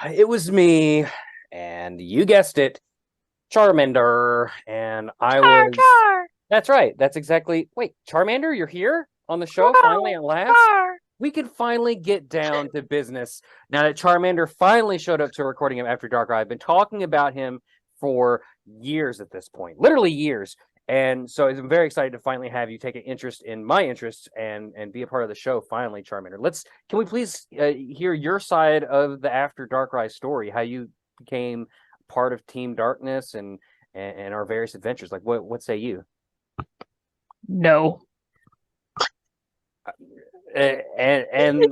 It was me, and you guessed it, Charmander, and I Char was. char. That's right. That's exactly. Wait, Charmander, you're here on the show finally Wow. at last. Char. We can finally get down to business now that Charmander finally showed up to a recording of After Dark. I've been talking about him for years at this point, literally years. And so I'm very excited to finally have you take an interest in my interests and be a part of the show finally, Charmander. Can we please hear your side of the After Darkrai story, how you became part of Team Darkness and our various adventures? Like what say you? No. And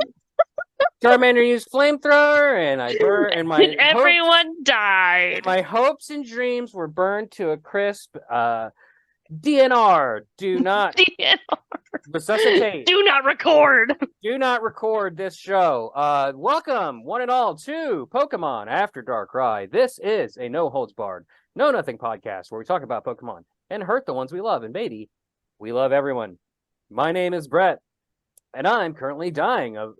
Charmander used flamethrower, and I burned, and And everyone died. my hopes and dreams were burned to a crisp. DNR, do not resuscitate. Do not record. Do not record this show. Welcome, one and all, to Pokemon After Darkrai. This is a no holds barred, no nothing podcast where we talk about Pokemon and hurt the ones we love, and maybe we love everyone. My name is Brett, and I'm currently dying of.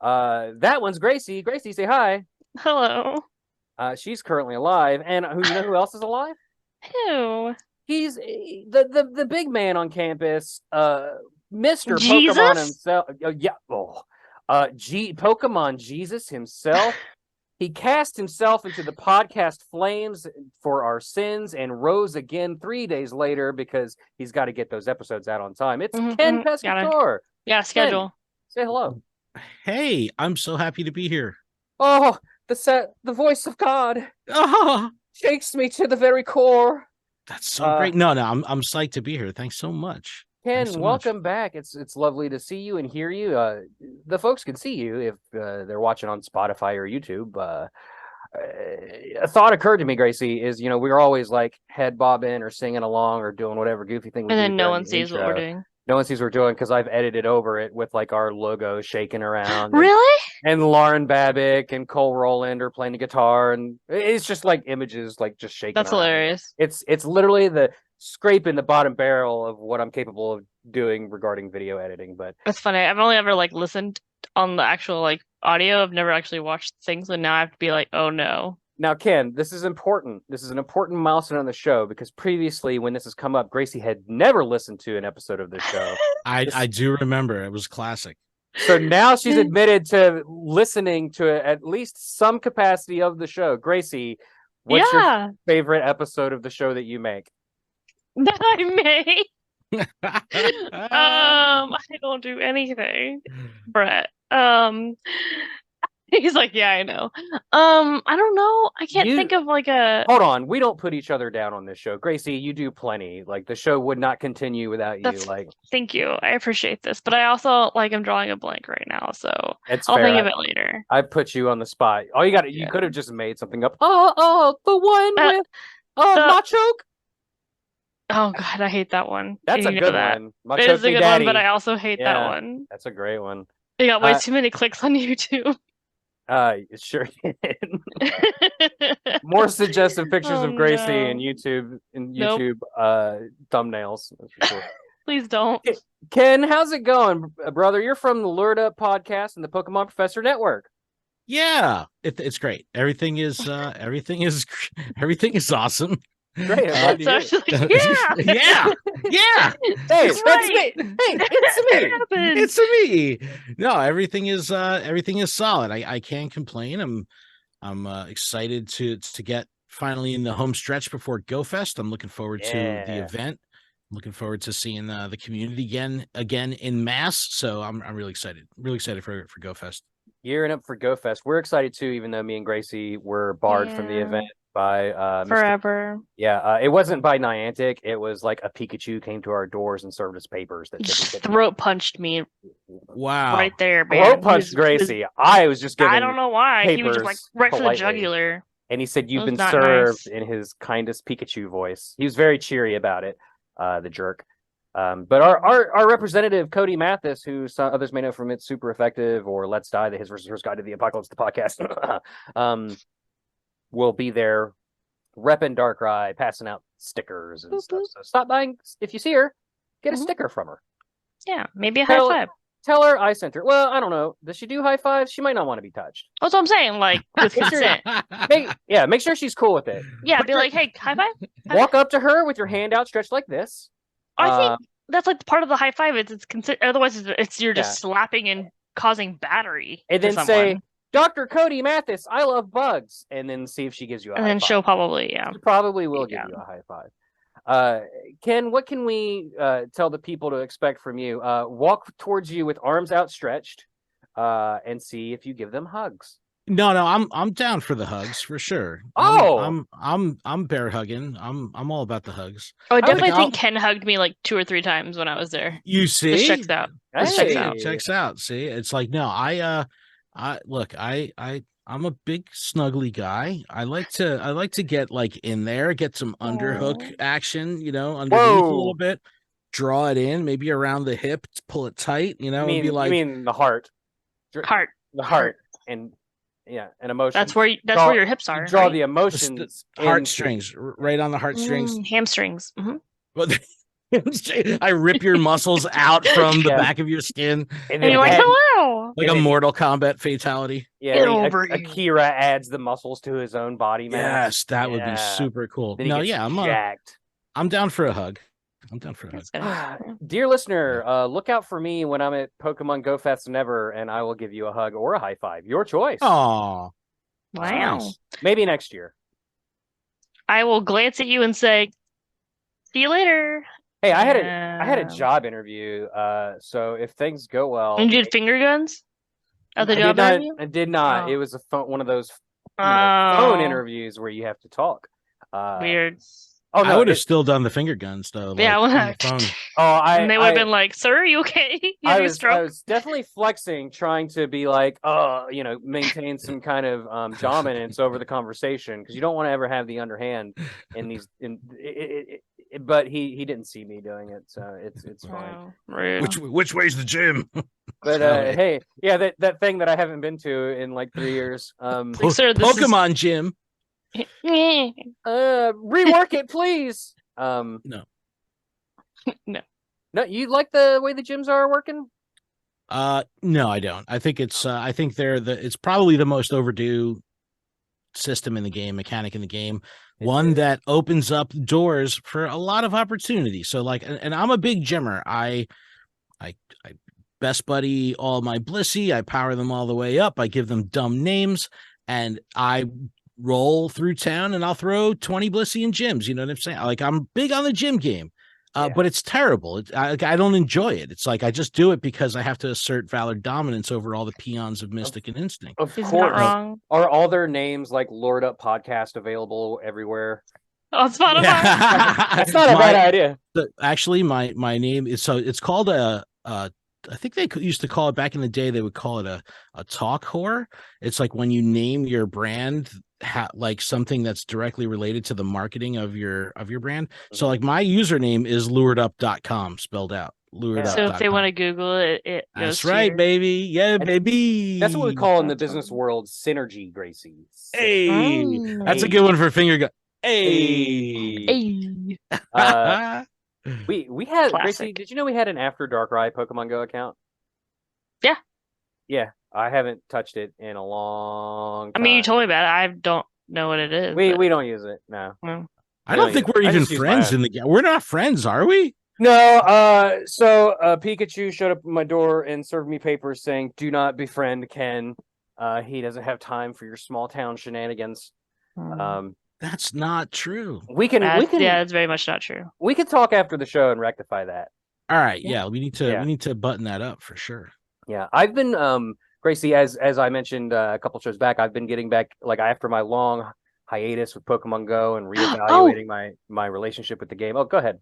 That one's Gracie. Gracie, say hi. Hello. She's currently alive, and you know who else is alive? Who? He's the big man on campus, Mr. Jesus? Pokemon himself. Pokemon Jesus himself. He cast himself into the podcast flames for our sins and rose again 3 days later because he's got to get those episodes out on time. It's Ken Pescator. Yeah, schedule. Ken, say hello. Hey, I'm so happy to be here. Oh, the voice of God shakes me to the very core. That's so great. No, I'm psyched to be here. Thanks so much. Ken, welcome back. It's lovely to see you and hear you. The folks can see you if they're watching on Spotify or YouTube. A thought occurred to me, Gracie, is we're always like head bobbing or singing along or doing whatever goofy thing we And do then no during one the sees what intro. we're doing. No one sees what we're doing because I've edited over it with like our logo shaking around. Really? And Lauren Babick and Cole Roland are playing the guitar, and it's just like images like just shaking. That's around. hilarious. It's literally the scraping the bottom barrel of what I'm capable of doing regarding video editing. But That's funny. I've only ever listened on the actual audio. I've never actually watched things, and now I have to be like, oh no. Now, Ken, this is important. This is an important milestone on the show because previously, when this has come up, Gracie had never listened to an episode of this show. I do remember. It was classic. So now she's admitted to listening to at least some capacity of the show. Gracie, what's your favorite episode of the show that you make? That I make? I don't do anything, Brett. He's like, yeah, I know. I don't know. I can't think of a. Hold on, we don't put each other down on this show. Gracie, you do plenty. Like the show would not continue without you. Thank you. I appreciate this, but I also I'm drawing a blank right now, so I'll think of it later. I put you on the spot. All you got, you could have just made something up. The one with Machoke. Oh God, I hate that one. That's a good one. It is a good one, but I also hate that one. That's a great one. It got way too many clicks on YouTube. Sure did. More suggestive pictures of Gracie in YouTube thumbnails. That's for sure. Please don't. Ken, how's it going, brother? You're from the Lured Up podcast and the Pokemon Professor Network. Yeah, it's great. Everything is awesome. Great. Yeah. Yeah. Hey, that's right. Hey, it's me. No, everything is solid. I can't complain. I'm excited to get finally in the home stretch before GoFest. I'm looking forward to the event. I'm looking forward to seeing the community again in mass. So I'm really excited. Really excited for GoFest. Gearing up for GoFest. We're excited too, even though me and Gracie were barred from the event by forever. It wasn't by Niantic. It was like a Pikachu came to our doors and served us papers that throat punched me. Wow, right there, man. Throat punched Gracie. I was just giving. I don't know why. He was just right for the jugular. And he said, "You've been served," in his kindest Pikachu voice. He was very cheery about it. The jerk. But our representative Cody Mathis, who some others may know from It's Super Effective or Let's Die, the His versus Hers Guide to the Apocalypse, the podcast, will be there repping Darkrai, passing out stickers and stuff. So stop by if you see her, get a sticker from her. Yeah, maybe a high five. Tell her I sent her. Well, I don't know. Does she do high fives? She might not want to be touched. That's what I'm saying. Like with Make sure- consent. Make sure she's cool with it. Yeah, Put be your- like, hey, high five. Walk up to her with your hand outstretched like this. I think that's like part of the high five. It's otherwise it's you're just Yeah. slapping and causing battery. And to then someone. say, Dr. Cody Mathis, I love bugs. And then see if she gives you a and high then five. she'll probably She probably will give Yeah. you a high five. Ken, what can we tell the people to expect from you? Walk towards you with arms outstretched and see if you give them hugs. No, I'm down for the hugs for sure. Oh! I'm bear hugging. I'm all about the hugs. Oh, I would definitely think think Ken hugged me like 2 or 3 times when I was there. You see, This checks out. This checks out. Checks out. See, it's like no, I'm a big snuggly guy. I like to get like in there, get some underhook action, underneath a little bit, draw it in, maybe around the hip, pull it tight, and be like, you mean the heart, Heart. the heart, and and emotion. That's where your hips are. You draw right? the emotions, heartstrings, right on the heartstrings. Hamstrings. Mm-hmm. Well, I rip your muscles out from the back of your skin, and you're like, hello, like a Mortal Kombat fatality. Yeah, over Akira adds the muscles to his own body mass. Yes, that would be super cool. Then jacked. I'm down for a hug. Dear listener, look out for me when I'm at Pokemon Go Fest Never, and I will give you a hug or a high five. Your choice. Oh, wow. Nice. Maybe next year. I will glance at you and say, "See you later." Hey, I had a job interview. So if things go well, and you did finger guns at the job interview? I did not. Oh. It was one of those phone interviews where you have to talk. Weird. Oh, no, I would have still done the finger guns though. Yeah, on the phone. And they would have been like, "Sir, are you okay? I was definitely flexing, trying to be like, maintain some kind of dominance over the conversation because you don't want to ever have the underhand in these. But he didn't see me doing it, so it's fine. Rude. Which way's the gym? But hey, yeah, that thing that I haven't been to in like 3 years. Sir, Pokemon gym. Rework it, please. No. No, you like the way the gyms are working? No, I don't. I think it's it's probably the most overdue system in the game, mechanic in the game. One that opens up doors for a lot of opportunity. So like, and I'm a big gymmer. I best buddy all my Blissey. I power them all the way up. I give them dumb names, and I roll through town and I'll throw 20 Blissey in gyms. You know what I'm saying? Like, I'm big on the gym game, but it's terrible. I don't enjoy it. It's like I just do it because I have to assert valid dominance over all the peons of Mystic and Instinct. Of He's course. not wrong. Are all their names like Lord Up Podcast available everywhere? Oh, Spotify. That's not a bad idea. Actually, my name is it's called I think they used to call it back in the day. They would call it a talk whore. It's like when you name your brand like something that's directly related to the marketing of your brand. So like my username is luredup.com spelled out. Luredup.com. So if they want to Google it, that's goes right, baby. Yeah, baby. That's what we call in the business world synergy, Gracie. Hey, that's a good one for finger gun. Hey. We had Classic. Gracie, did you know we had an After DARKRAI Pokemon Go account? Yeah. Yeah, I haven't touched it in a long time. I mean, you told me about it. I don't know what it is. We don't use it. No. I don't think we're even friends in the game. We're not friends, are we? No, so Pikachu showed up at my door and served me papers saying, "Do not befriend Ken. He doesn't have time for your small town shenanigans." That's not true. Yeah, it's very much not true. We could talk after the show and rectify that. All right, yeah, we need to button that up for sure. Yeah, I've been Gracie, as I mentioned a couple shows back, I've been getting back like after my long hiatus with Pokemon Go and reevaluating my relationship with the game. Oh, go ahead.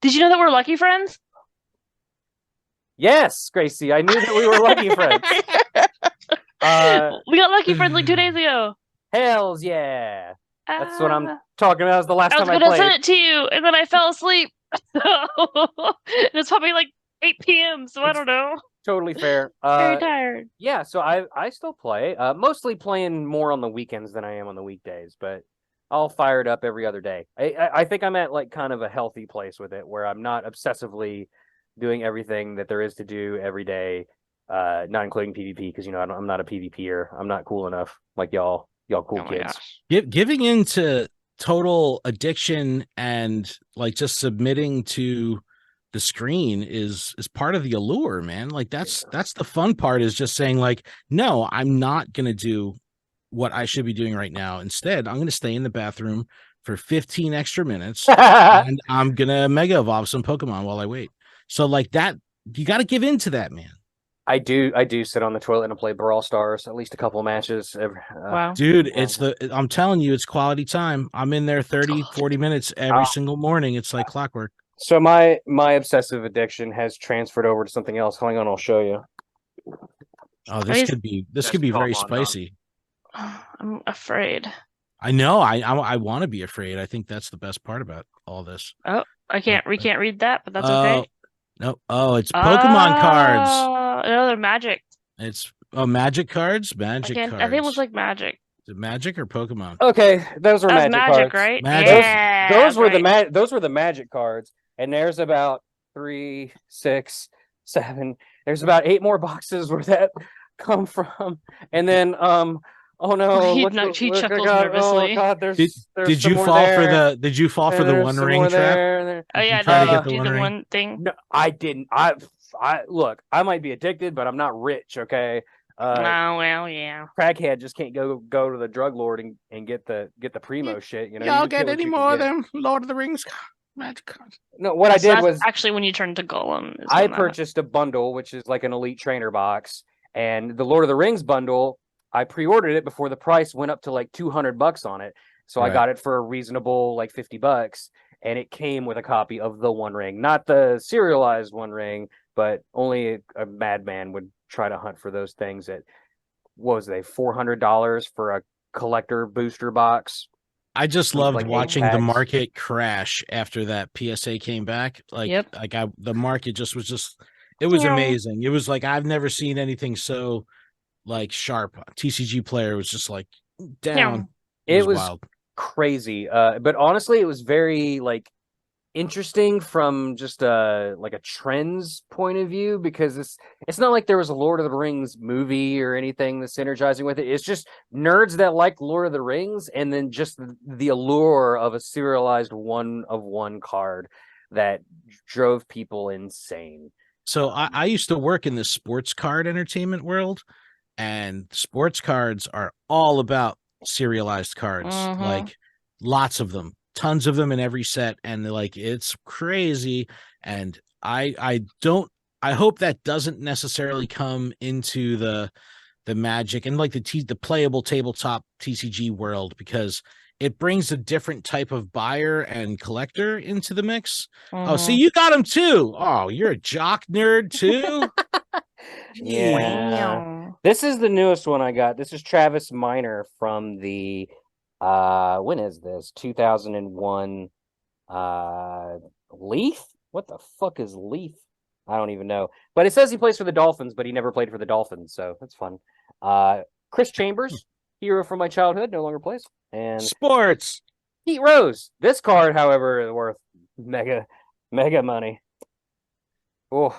Did you know that we're lucky friends? Yes, Gracie, I knew that we were lucky friends. We got lucky friends like 2 days ago. Hells yeah. That's what I'm talking about. It was the last time I was gonna played. send it to you, and then I fell asleep. It's probably like 8 p.m., so I don't know. Totally fair. Very tired. Yeah, so I still play. Mostly playing more on the weekends than I am on the weekdays, but I'll fire it up every other day. I think I'm at like kind of a healthy place with it where I'm not obsessively doing everything that there is to do every day, not including PvP, because I'm not a PvPer. I'm not cool enough like y'all cool Oh my kids. gosh. Giving into total addiction and like just submitting to the screen is part of the allure, man. Like that's the fun part, is just saying like, no, I'm not gonna do what I should be doing right now. Instead, I'm gonna stay in the bathroom for 15 extra minutes and I'm gonna mega evolve some Pokemon while I wait. So like that, you got to give in to that, man. I do sit on the toilet and play Brawl Stars at least a couple matches. Wow. Dude, I'm telling you, it's quality time. I'm in there 30, 40 minutes every single morning. It's like clockwork. So my obsessive addiction has transferred over to something else. Hang on, I'll show you. Oh, this could be very spicy. I'm afraid. I know. I want to be afraid. I think that's the best part about all this. Oh, we can't read that, but that's okay. No. Oh, it's Pokemon cards. No, they're magic. It's magic cards. Magic cards. I think it was like magic. Is it magic or Pokemon? Okay, those were That was magic cards. right? Magic. Yeah, Those were right. those were the magic cards, and there's about 3, 6, 7. There's about 8 more boxes where that come from, and then oh no! He chuckles nervously. Oh god! Did you fall for the? Did you fall for the One Ring trap? Oh yeah, try to get do the the One one thing. No, I didn't. I look. I might be addicted, but I'm not rich. Okay. Oh well, yeah. Crackhead just can't go to the drug lord and get the primo shit. You know. Y'all You get any more of them Lord of the Rings magic cards? No, what I did was actually when you turn to Golem. I purchased a bundle, which is like an elite trainer box, and the Lord of the Rings bundle. I pre-ordered it before the price went up to like $200 on it, so I got it for a reasonable like $50, and it came with a copy of the One Ring, not the serialized One Ring, but only a madman would try to hunt for those things at what was they $400 for a collector booster box. I just loved like watching the market crash after that PSA came back. Like, the market was it was amazing. It was like I've never seen anything so like sharp. TCG player was just like down. It was wild. Crazy. But honestly, it was very like interesting from just like a trends point of view, because it's not like there was a Lord of the Rings movie or anything that's synergizing with it. It's just nerds that like Lord of the Rings, and then just the allure of a serialized 1-of-1 card that drove people insane. So I used to work in the sports card entertainment world, and sports cards are all about serialized cards, like lots of them, tons of them in every set, and like it's crazy. And I hope that doesn't necessarily come into the Magic and like the playable tabletop TCG world, because it brings a different type of buyer and collector into the mix. Oh, see, you got them too. Oh, you're a jock nerd too. Yeah. This is the newest one I got. This is Travis Minor from the when is this? 2001 Leaf? What the fuck is Leaf? I don't even know. But it says he plays for the Dolphins, but he never played for the Dolphins, so that's fun. Chris Chambers, hero from my childhood, no longer plays. And sports. Pete Rose. This card, however, is worth mega money. Oh,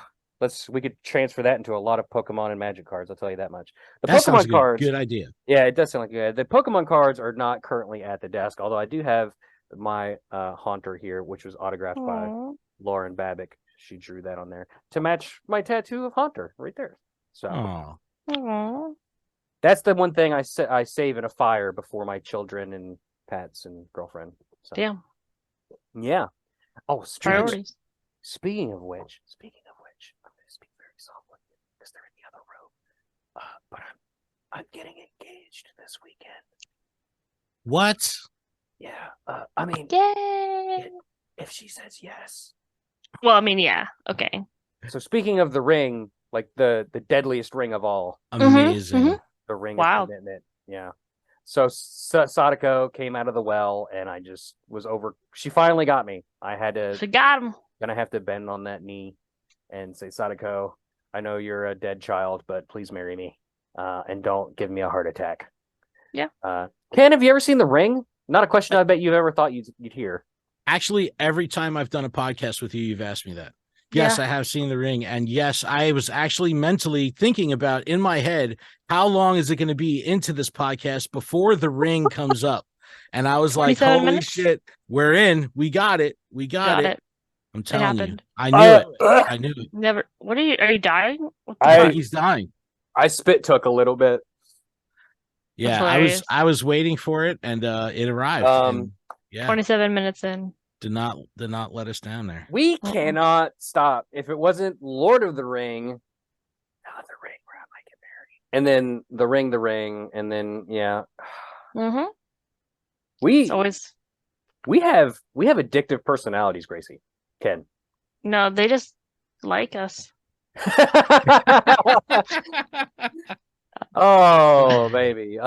we could transfer that into a lot of Pokemon and Magic cards. I'll tell you that much. The that Pokemon cards, good idea. Yeah, it does sound like good. The Pokemon cards are not currently at the desk, although I do have my Haunter here, which was autographed by Lauren Babick. She drew that on there to match my tattoo of Haunter right there. So that's the one thing I save in a fire before my children and pets and girlfriend. So. Damn. Yeah. Oh, priorities. Speaking of which, I'm going to speak very softly because they're in the other room. But I'm getting engaged this weekend. What? Yeah. I mean, yay! If she says yes. Well, I mean, yeah. Okay. So speaking of the ring, like the deadliest ring of all. Amazing. The ring of commitment. Yeah. So Sadako came out of the well, and I just was over. She finally got me. I had to. She got him. Gonna have to bend on that knee and say, Sadako, I know you're a dead child, but please marry me, and don't give me a heart attack. Yeah. Ken, have you ever seen The Ring? Not a question I bet you've ever thought you'd hear. Actually, every time I've done a podcast with you, you've asked me that. Yes, Yeah. I have seen the ring. And yes, I was actually mentally thinking about in my head, how long is it going to be into this podcast before the ring comes up? And I was like, 27 holy minutes? shit, we're in. We got it. We got it. I'm It telling you. happened. I knew it. Ugh. I knew it. Never. What are you dying? What the Yeah, fuck? he's dying. I spit took a little bit. Yeah, hilarious. I was waiting for it, and it arrived. And yeah, 27 minutes in. did not let us down there. We cannot stop. If it wasn't Lord of the Ring, the ring where I might get married, and then the ring, and then yeah, Mm-hmm. we It's always we have addictive personalities, Gracie. Ken. no. They just like us. Oh, baby.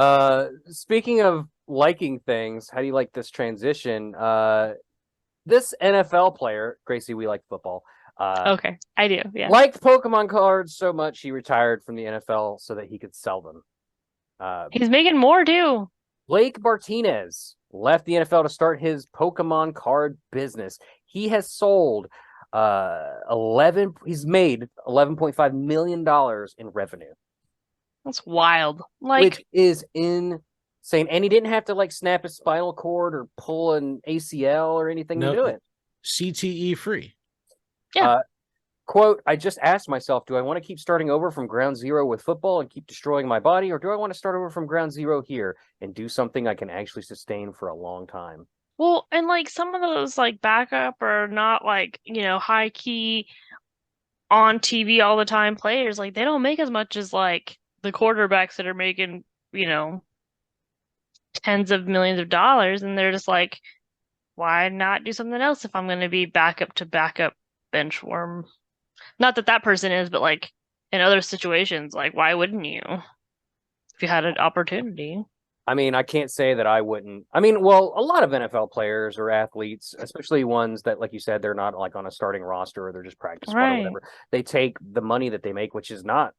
Speaking of liking things, how do you like this transition? This NFL player, Gracie, we like football. Okay, I do. Yeah. Liked Pokemon cards so much he retired from the NFL so that he could sell them. He's making more too. Blake Martinez left the NFL to start his Pokemon card business. He has sold he's made $11.5 million in revenue. That's wild. Which is insane. And he didn't have to like snap his spinal cord or pull an ACL or anything to do it. CTE free. Yeah. Quote, I just asked myself, do I want to keep starting over from ground zero with football and keep destroying my body, or do I want to start over from ground zero here and do something I can actually sustain for a long time? Well, and like some of those like backup or not like, high key on TV all the time players, like they don't make as much as like the quarterbacks that are making, tens of millions of dollars, and they're just like, why not do something else if I'm going to be backup to backup bench warm? Not that person is, but like in other situations, like why wouldn't you if you had an opportunity? I mean, I can't say that I wouldn't. I mean, well, a lot of NFL players or athletes, especially ones that, like you said, they're not like on a starting roster or they're just practice squad or whatever. They take the money that they make, which is not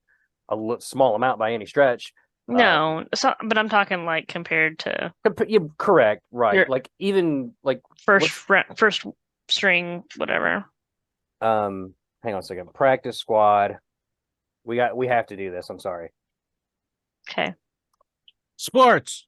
a small amount by any stretch. No, but I'm talking like compared to. You're correct, right? Like even like first string, whatever. Hang on a second. Practice squad. We have to do this. I'm sorry. Okay. Sports,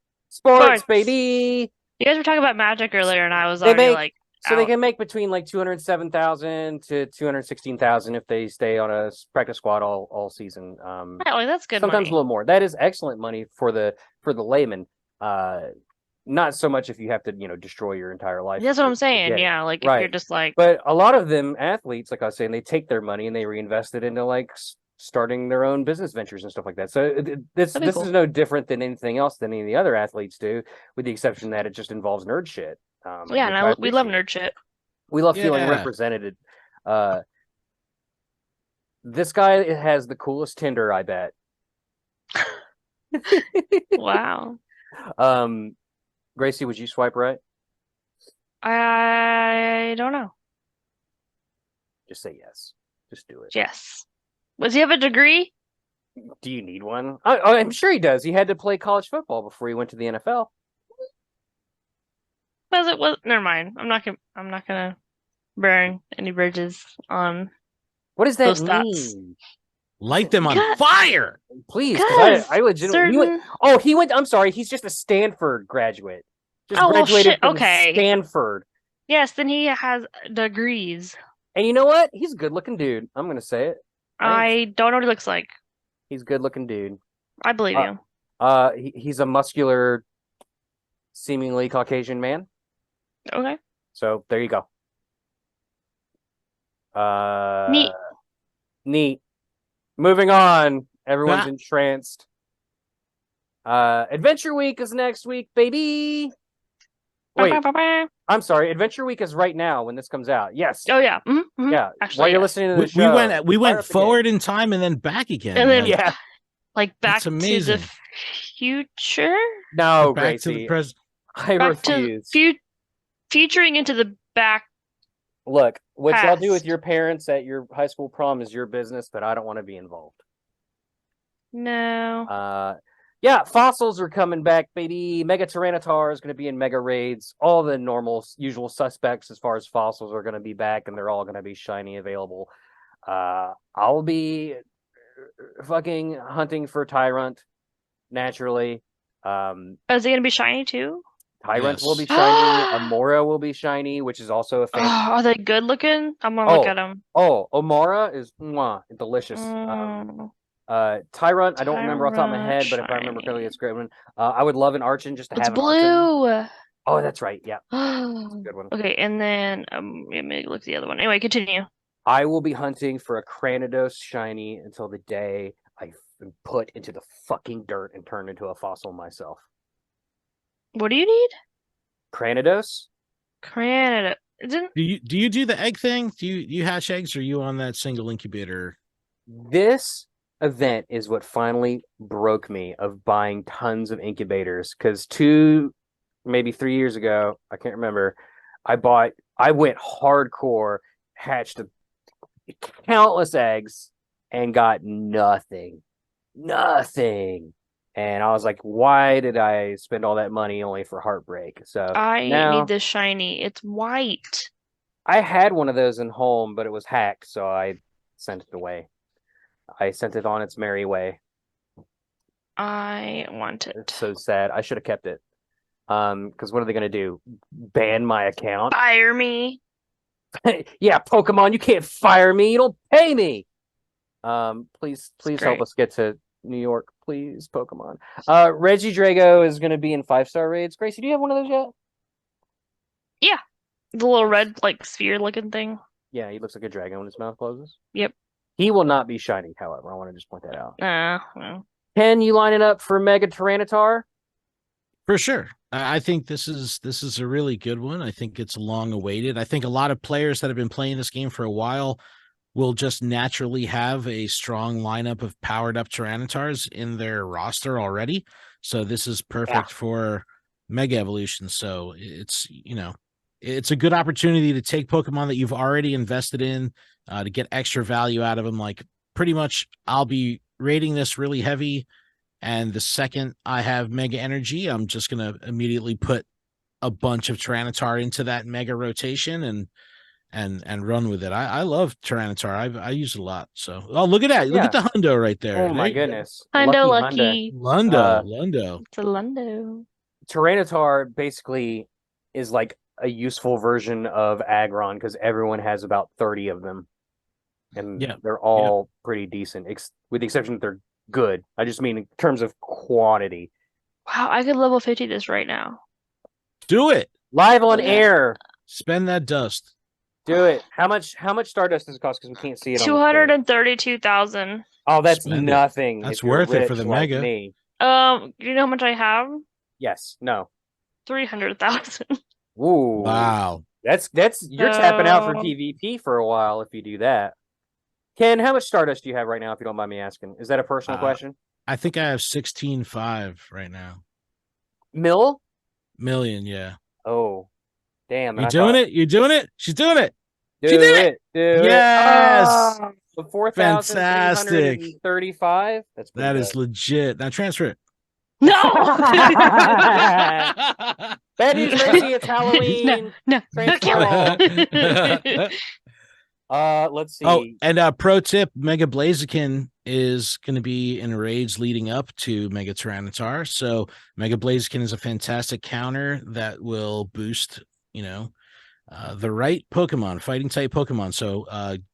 baby. You guys were talking about Magic earlier, and I was already like. So they can make between like 207,000 to 216,000 if they stay on a practice squad all season. Right, like that's good. Sometimes money. a little more. That is excellent money for the layman. Not so much if you have to destroy your entire life. That's what I'm saying. Yeah, like if you're just like. But a lot of them athletes, like I was saying, they take their money and they reinvest it into like starting their own business ventures and stuff like that. So this cool. is no different than anything else than any of the other athletes do, with the exception that it just involves nerd shit. And we love nerd shit. We love feeling represented. This guy has the coolest Tinder, I bet. Wow. Gracie, would you swipe right? I don't know. Just say yes. Just do it. Yes. Does he have a degree? Do you need one? I'm sure he does. He had to play college football before he went to the NFL. Never mind. I'm not gonna burn any bridges on. What does that mean? Light them on fire, please. Because I legitimately. He went. I'm sorry. He's just a Stanford graduate. Just graduated from Stanford. Yes, then he has degrees. And you know what? He's a good-looking dude. I'm gonna say it. I don't know what he looks like. He's a good-looking dude. I believe you. He's a muscular, seemingly Caucasian man. Okay. So there you go. Neat. Moving on. Everyone's entranced. Adventure Week is next week, baby. Wait, I'm sorry. Adventure Week is right now when this comes out. Yes. Oh yeah. Mm-hmm. Yeah. Actually, while you're listening to the show, we went forward in time and then back again. And then like back to amazing. the future. No, back Gracie. to the present. I refuse. Featuring into the back. Look, what y'all do with your parents at your high school prom is your business, but I don't want to be involved. No. Yeah, fossils are coming back, baby. Mega Tyranitar is going to be in Mega Raids. All the normal, usual suspects as far as fossils are going to be back, and they're all going to be shiny available. I'll be fucking hunting for Tyrant naturally. Is it gonna be shiny too? Tyrant will be Yes. shiny. Amora will be shiny, which is also a fan. Are they good looking? I'm gonna look at them. Oh, Amora is delicious. Tyrant, I don't remember off the top of my Tyrant head, but if I remember correctly, shiny. it's a great one. I would love an Archon just to It's have an Archon. blue. Oh, that's right. Yeah, good one. Okay, and then let me look at the other one. Anyway, continue. I will be hunting for a Cranidos shiny until the day I put into the fucking dirt and turn into a fossil myself. What do you need? Cranidos? Canada. Didn't Do you do the egg thing? Do you hatch eggs, or are you on that single incubator? This event is what finally broke me of buying tons of incubators, because maybe 3 years ago, I can't remember, I went hardcore, hatched countless eggs, and got nothing. And I was like, why did I spend all that money only for heartbreak? So I now need this shiny? It's white. I had one of those in home, but it was hacked, so I sent it away. I sent it on its merry way. I want It's it. so sad. I should have kept it. Because what are they gonna do? Ban my account? Fire me. Yeah, Pokemon, you can't fire me. You don't pay me. Please help great. us get to New York, please, Pokemon. Reggie Drago is gonna be in 5-star raids. Gracie, do you have one of those yet? Yeah. The little red, like, sphere looking thing. Yeah, he looks like a dragon when his mouth closes. Yep. He will not be shiny, however. I want to just point that out. Well. Ken, you line it up for Mega Tyranitar? For sure. I think this is a really good one. I think it's long awaited. I think a lot of players that have been playing this game for a while will just naturally have a strong lineup of powered up Tyranitars in their roster already. So this is perfect for Mega Evolution. So it's a good opportunity to take Pokemon that you've already invested in to get extra value out of them. Like, pretty much I'll be rating this really heavy, and the second I have Mega Energy, I'm just going to immediately put a bunch of Tyranitar into that Mega rotation and run with it. I love Tyranitar. I use it a lot. So, look at that. Look at the hundo right there. Oh my goodness. Hundo lucky. Lundo. It's a Lundo. Tyranitar basically is like a useful version of Aggron, because everyone has about 30 of them. And they're all pretty decent, with the exception that they're good. I just mean in terms of quantity. Wow, I could level 50 this right now. Do it. Live on air. Spend that dust. Do it. How much Stardust does it cost? Because we can't see it. 232,000. Oh, that's nothing. That's worth it for the like Mega. Me. Do you know how much I have? Yes. No. 300,000. Ooh. Wow. That's you're tapping out for PvP for a while if you do that. Ken, how much Stardust do you have right now, if you don't mind me asking? Is that a personal question? I think I have 16.5 right now. Million, yeah. Oh, damn. You doing it? You're doing it? She's doing it. She did it. Yes. 4,335. That is legit. Now transfer it. No. Bad news, Gracie. It's Halloween. No. Let's see. Oh, and pro tip: Mega Blaziken is going to be in raids leading up to Mega Tyranitar. So Mega Blaziken is a fantastic counter that will boost, the right Pokemon, fighting type Pokemon. So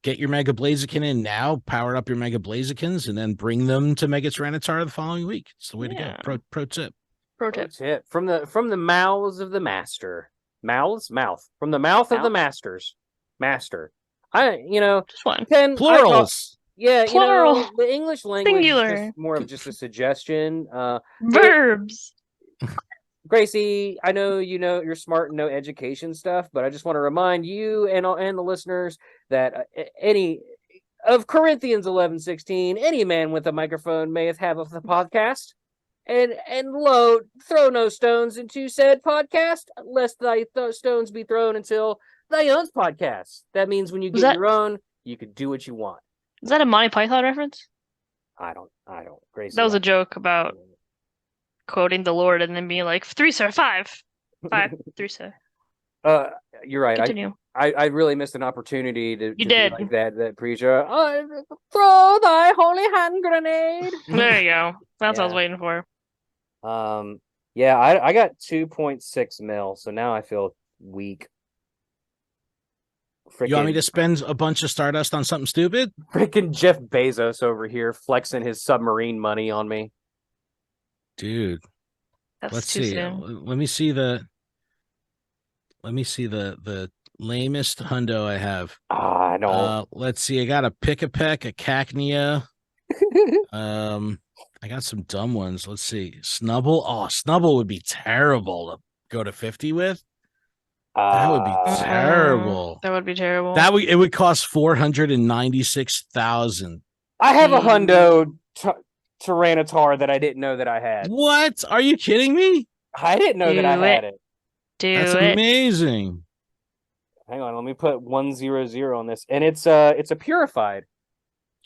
get your Mega Blaziken in now, power up your Mega Blazikens, and then bring them to Mega Tyranitar the following week. It's the way to go. Pro tip. Pro tip. From the mouths of the master. Mouth. From the mouth of the master. Just one. Plurals. Plural. The English language Singular. is just more of just a suggestion. Verbs. Gracie, I know you're smart and know education stuff, but I just want to remind you and the listeners that any of Corinthians 11:16, any man with a microphone mayeth have of the podcast, and throw no stones into said podcast, lest thy stones be thrown until thy own podcast. That means when you get your own, you can do what you want. Is that a Monty Python reference? I don't. Gracie, that was a joke about quoting the Lord and then being like, 3 sir, 5. 5, 3 sir. You're right. Continue. I really missed an opportunity to You be did. like that preacher. Throw thy holy hand grenade. There you go. That's what I was Yeah. waiting for. Yeah, I got 2.6 mil, so now I feel weak. You want me to spend a bunch of Stardust on something stupid? Freaking Jeff Bezos over here flexing his submarine money on me. Dude, That's let's too see. soon. Let me see the lamest hundo I have. I don't. Let's see. I got a Pick-a-Peck, a Cacnea. I got some dumb ones. Let's see. Snubble. Oh, Snubble would be terrible to go to 50 with. That would be terrible. That would be terrible. It would cost 496,000. I have a hundo Tyranitar that I didn't know that I had. What? Are you kidding me? I didn't know that I had it. That's amazing. Hang on, let me put 100 on this, and it's a purified.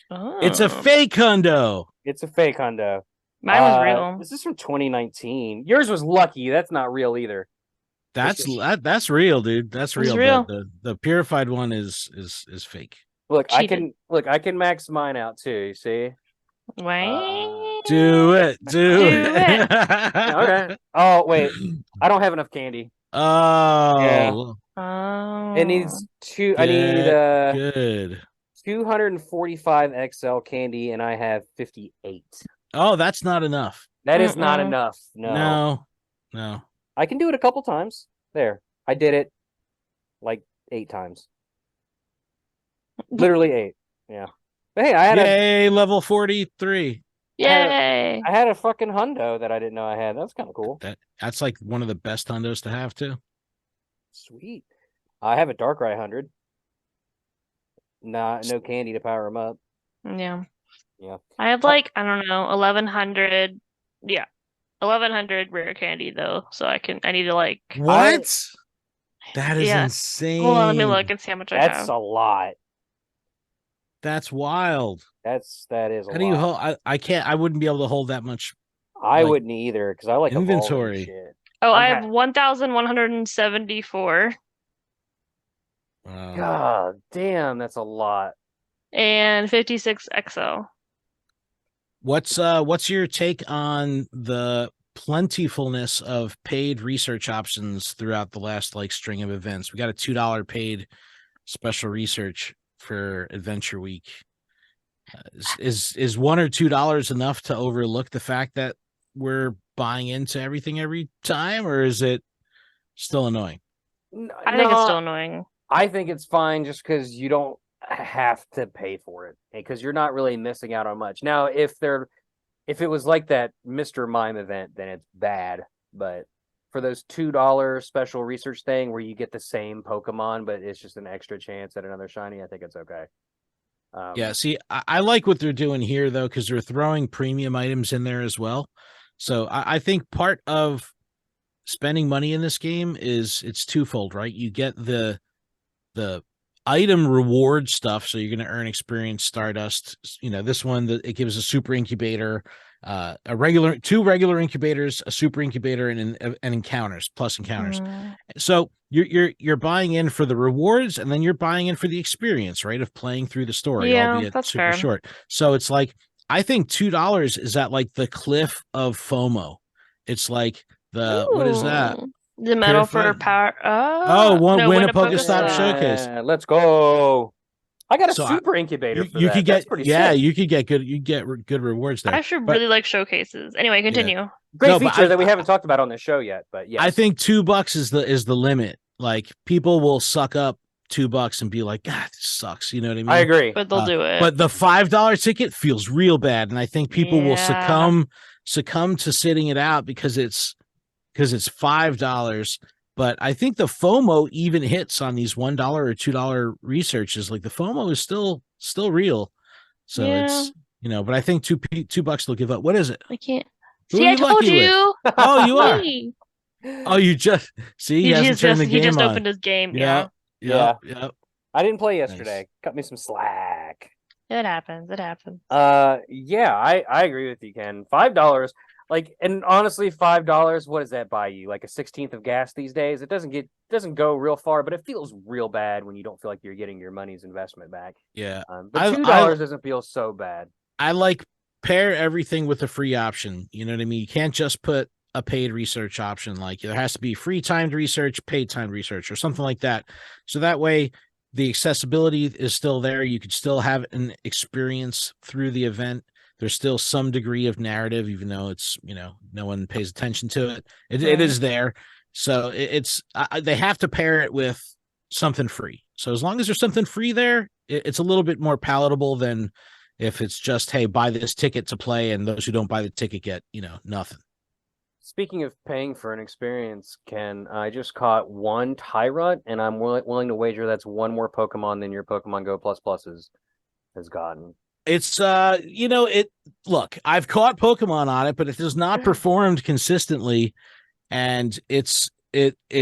Oh. It's a fake hundo. It's a fake hundo. Mine was real. This is from 2019. Yours was lucky. That's not real either. That's real, dude. That's real. Real. The purified one is fake. Look, Cheated. I can max mine out too. You see? Wait. Do it. Okay. Oh wait, I don't have enough candy. Oh. Yeah. Oh. It needs two. I need good. 245 XL candy, and I have 58. Oh, that's not enough. That is not enough. No. I can do it a couple times. There, I did it like 8 times. Literally 8. Yeah. But hey, I had level 43. Yay! I had a fucking hundo that I didn't know I had. That's kind of cool. That's like one of the best hundos to have too. Sweet. I have a Darkrai 100. No candy to power them up. Yeah. Yeah. I have like, I don't know, 1100. Yeah. 1100 rare candy though. So I need to like. What? That is insane. Hold on, let me look and see how much I have. That's a lot. That's wild. That is a lot. How do you hold? I wouldn't be able to hold that much. I wouldn't either because I like inventory. Shit. Oh, I have 1,174. Wow. God damn, that's a lot. And 56 XL. What's your take on the plentifulness of paid research options throughout the last string of events? We got a $2 paid special research for Adventure Week. Is $1 or $2 enough to overlook the fact that we're buying into everything every time, or is it still annoying? I think it's still annoying. I think it's fine just because you don't have to pay for it because you're not really missing out on much. Now, if it was like that Mr. Mime event, then it's bad. But for those $2 special research thing where you get the same Pokemon, but it's just an extra chance at another shiny, I think it's okay. Yeah, see, I like what they're doing here though, because they're throwing premium items in there as well. So I think part of spending money in this game it's twofold, right? You get the item reward stuff, so you're going to earn experience Stardust. This one that it gives a super incubator, two regular incubators, a super incubator, and encounters plus encounters. So you're buying in for the rewards, and then you're buying in for the experience, right, of playing through the story, albeit that's super fair. short. So it's like I think $2 is at the cliff of FOMO. It's like what is that? The medal for power. Win a Pokestop showcase. Let's go. I got a super incubator for that. That's pretty sick. You could get good rewards there. I actually really like showcases. Anyway, continue. Yeah. Great feature that we haven't talked about on the show yet, but yeah. I think $2 is the limit. Like people will suck up $2 and be like, God, this sucks. You know what I mean? I agree. But they'll do it. But the $5 ticket feels real bad. And I think people will succumb to sitting it out because it's $5. But I think the FOMO even hits on these $1 or $2 researches. Like the FOMO is still real. So it's but I think $2 will give up. What is it? I can't. Who See, I told you. Oh, you are. Oh, you just see. He just opened his game. Yeah. I didn't play yesterday. Nice. Cut me some slack. It happens. Yeah, I agree with you, Ken. $5. Like, and honestly, $5, what does that buy you? Like a 16th of gas these days? It doesn't go real far, but it feels real bad when you don't feel like you're getting your money's investment back. Yeah. But $2 doesn't feel so bad. I like pair everything with a free option. You know what I mean? You can't just put a paid research option. Like there has to be free timed research, paid timed research, or something like that. So that way the accessibility is still there. You could still have an experience through the event. There's still some degree of narrative, even though it's, no one pays attention to it. It is there. So they have to pair it with something free. So as long as there's something free there, it's a little bit more palatable than if it's just, hey, buy this ticket to play, and those who don't buy the ticket get, nothing. Speaking of paying for an experience, Ken, I just caught one Tyrant, and I'm willing to wager that's one more Pokemon than your Pokemon Go Plus Pluses has gotten. It's look, I've caught Pokemon on it, but it has not performed consistently, and it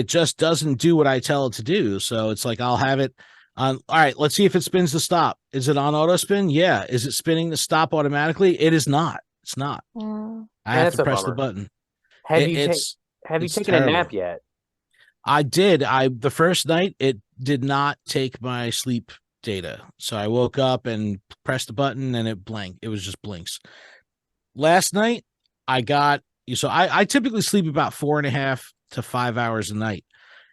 just doesn't do what I tell it to do. So it's like I'll have it on. All right, let's see if it spins the stop. Is it on auto spin? Yeah. Is it spinning the stop automatically? It is not. It's not. I have to press the button. Have you taken a nap yet? I did. The first night it did not take my sleep data. So I woke up and pressed the button and it blanked. It was just blinks. Last night I typically sleep about 4.5 to 5 hours a night.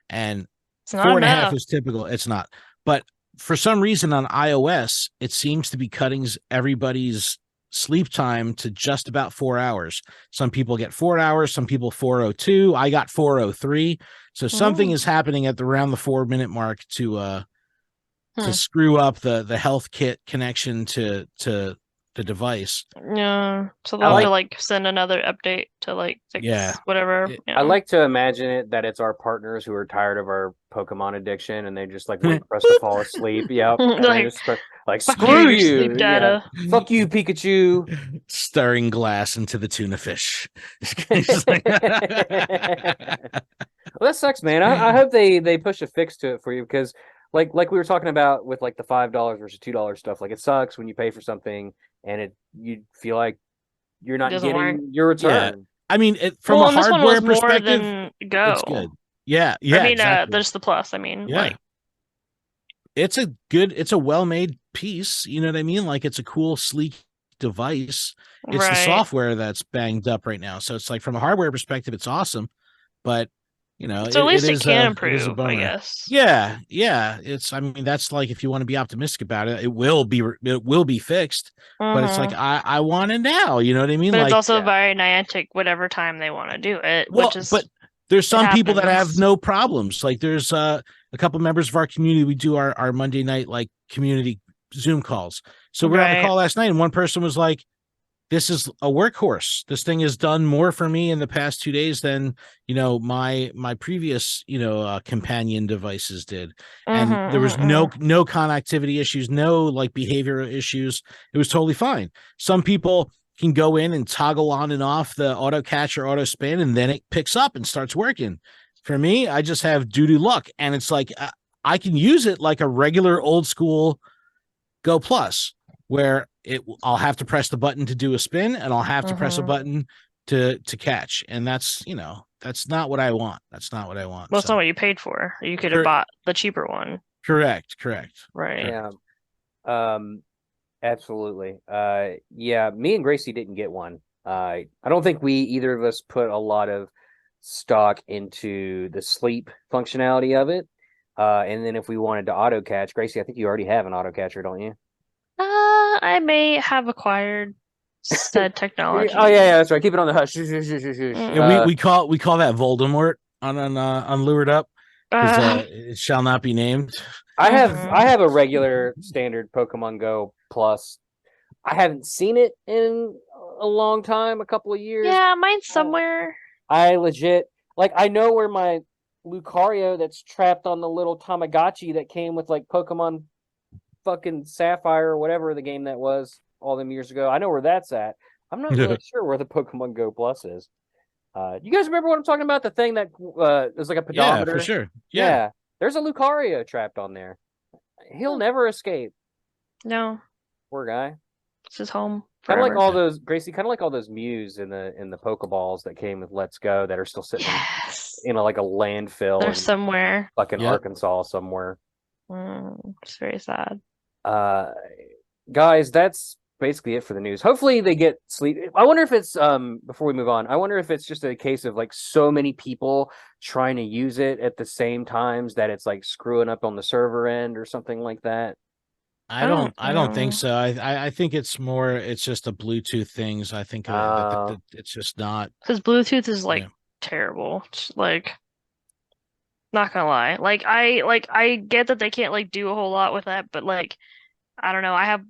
And 4.5 is typical. It's not. But for some reason on iOS, it seems to be cutting everybody's sleep time to just about 4 hours. Some people get 4 hours, some people 4:02. I got 4:03. So something is happening at around the 4-minute mark to screw up the health kit connection to the device. Yeah. So they'll have to send another update to fix whatever. I like to imagine it that it's our partners who are tired of our Pokemon addiction and they just wait for us to fall asleep. Yep. Screw you. Sleep data. Yeah. Fuck you, Pikachu. Stirring glass into the tuna fish. Well, that sucks, man. I hope they push a fix to it for you because like we were talking about with the $5 versus $2 stuff, it sucks when you pay for something and you feel like you're not getting your return. Yeah. I mean, from a hardware perspective, Go. It's good. Yeah. I mean, exactly. There's the plus. I mean, it's a well-made piece. You know what I mean? It's a cool, sleek device. It's the software that's banged up right now. So it's from a hardware perspective, it's awesome, but so at least it can improve, I guess. Yeah. That's if you want to be optimistic about it, it will be fixed, but it's I want it now. You know what I mean? But it's also very Niantic, whatever time they want to do it. But there's some people that have no problems. There's a couple members of our community. We do our Monday night community Zoom calls. So we're on the call last night, and one person was like, this is a workhorse. This thing has done more for me in the past 2 days than, my previous, companion devices did. And there was no connectivity issues, no behavioral issues. It was totally fine. Some people can go in and toggle on and off the auto catch or auto spin, and then it picks up and starts working. For me, I just have doo-doo luck. And it's I can use it like a regular old school Go Plus, where I'll have to press the button to do a spin, and I'll have to press a button to catch, and that's that's not what I want. That's not what I want. Well, it's not what you paid for. You could have bought the cheaper one. Correct. Right. Yeah. Absolutely. Yeah. Me and Gracie didn't get one. I don't think either of us put a lot of stock into the sleep functionality of it. And then if we wanted to auto catch, Gracie, I think you already have an auto catcher, don't you? I may have acquired said technology. Oh yeah, that's right. Keep it on the hush. Yeah, we call that Voldemort on Lured Up because it shall not be named. I have a regular standard Pokemon Go Plus. I haven't seen it in a long time, a couple of years. Yeah, mine's somewhere. I legit I know where my Lucario that's trapped on the little Tamagotchi that came with Pokemon fucking Sapphire or whatever the game that was all them years ago. I know where that's at. I'm not really sure where the Pokemon Go Plus is. You guys remember what I'm talking about? The thing that is like a pedometer? Yeah, for sure. Yeah. There's a Lucario trapped on there. He'll never escape. No. Poor guy. It's his home. Kind of like forever. all those, Gracie, kind of like all those Mews in the Pokeballs that came with Let's Go that are still sitting Yes. in like a landfill They're in somewhere. fucking Yep. Arkansas somewhere. It's very sad. Guys, that's basically it for the news. Hopefully they get sleep. I wonder if it's before we move on, I wonder if it's just a case of like so many people trying to use it at the same times that it's like screwing up on the server end or something like that. I don't think know. so. I think it's just a Bluetooth things. I think that it's just not. Because Bluetooth is like Yeah. terrible. Like, not gonna lie. I get that they can't like do a whole lot with that, but like I don't know. I have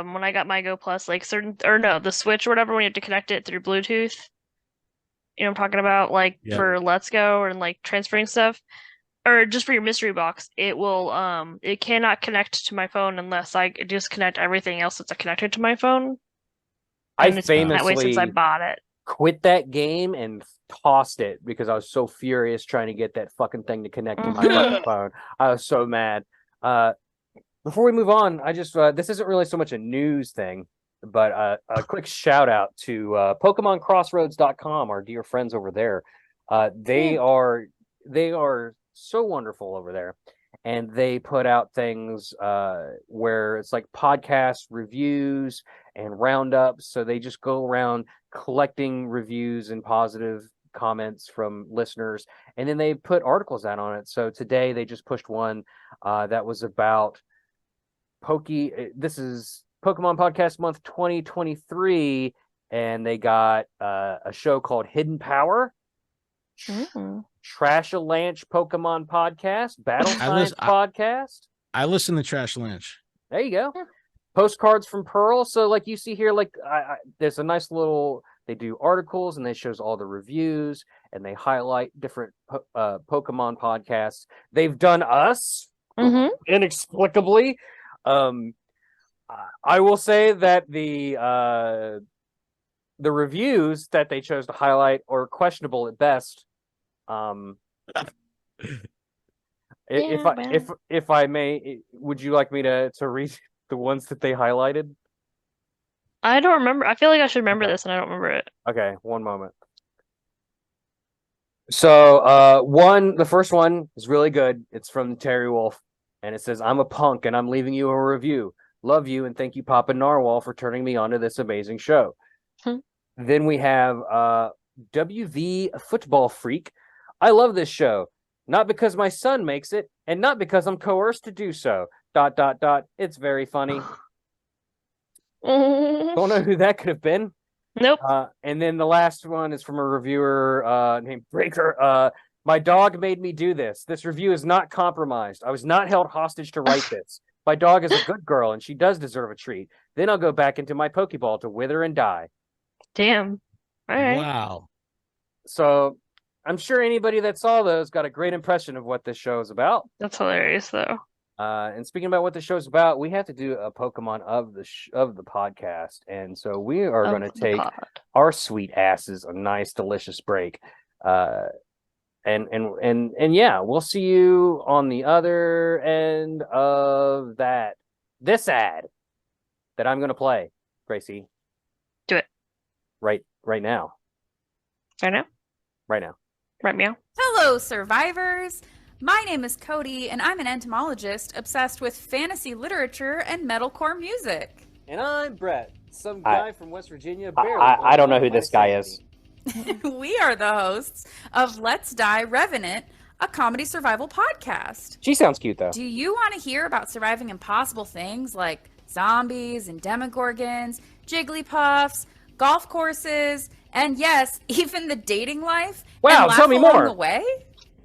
when I got my Go Plus, like the Switch or whatever, when you have to connect it through Bluetooth. You know what I'm talking about? Like Yep. for Let's Go and like transferring stuff. Or just for your mystery box, it will it cannot connect to my phone unless I disconnect everything else that's connected to my phone. I And it's been that way since I famously bought it. quit that game and tossed it because I was so furious trying to get that fucking thing to connect to my fucking phone. I was so mad. Before we move on, I just this isn't really so much a news thing, but a quick shout out to PokemonCrossroads.com, our dear friends over there. They are so wonderful over there, and they put out things where it's like podcast reviews and roundups. So they just go around collecting reviews and positive comments from listeners, and then they put articles out on it. So today they just pushed one that was about this is Pokemon Podcast Month 2023, and they got a show called Hidden Power, Trash a Lanch Pokemon Podcast, Battle Science Podcast. I listen to Trash Lanch. There you go. Postcards from Pearl. So like you see here, like there's a nice little, they do articles and they shows all the reviews and they highlight different Pokemon podcasts. They've done us inexplicably. I will say that the reviews that they chose to highlight are questionable at best. If I may, would you like me to read the ones that they highlighted? I don't remember. I feel like I should remember this, and I don't remember it. Okay, one moment. So, the first one is really good. It's from Terry Wolf, and it says, "I'm a punk, and I'm leaving you a review. Love you, and thank you, Papa Narwhal, for turning me on to this amazing show." Then we have WV Football Freak. "I love this show, not because my son makes it, and not because I'm coerced to do so. ... It's very funny." Don't know who that could have been. Nope. And then the last one is from a reviewer named Breaker. "My dog made me do this. This review is not compromised. I was not held hostage to write this. My dog is a good girl, and she does deserve a treat. Then I'll go back into my Pokeball to wither and die." Damn. All right. Wow. So I'm sure anybody that saw those got a great impression of what this show is about. That's hilarious, though. And speaking about what the show's about, we have to do a Pokemon of the podcast, and so we are going to take our sweet asses a nice, delicious break. And yeah, we'll see you on the other end of this ad that I'm going to play, Gracie. Do it. Right now. Right now? Right now. Right meow. Hello, survivors! My name is Cody, and I'm an entomologist obsessed with fantasy literature and metalcore music. And I'm Brett, some guy from West Virginia. I don't know who this guy is. We are the hosts of Let's Die Revenant, a comedy survival podcast. She sounds cute, though. Do you want to hear about surviving impossible things like zombies and demogorgons, jigglypuffs, golf courses, and yes, even the dating life? Wow, and laugh tell me along more. The way?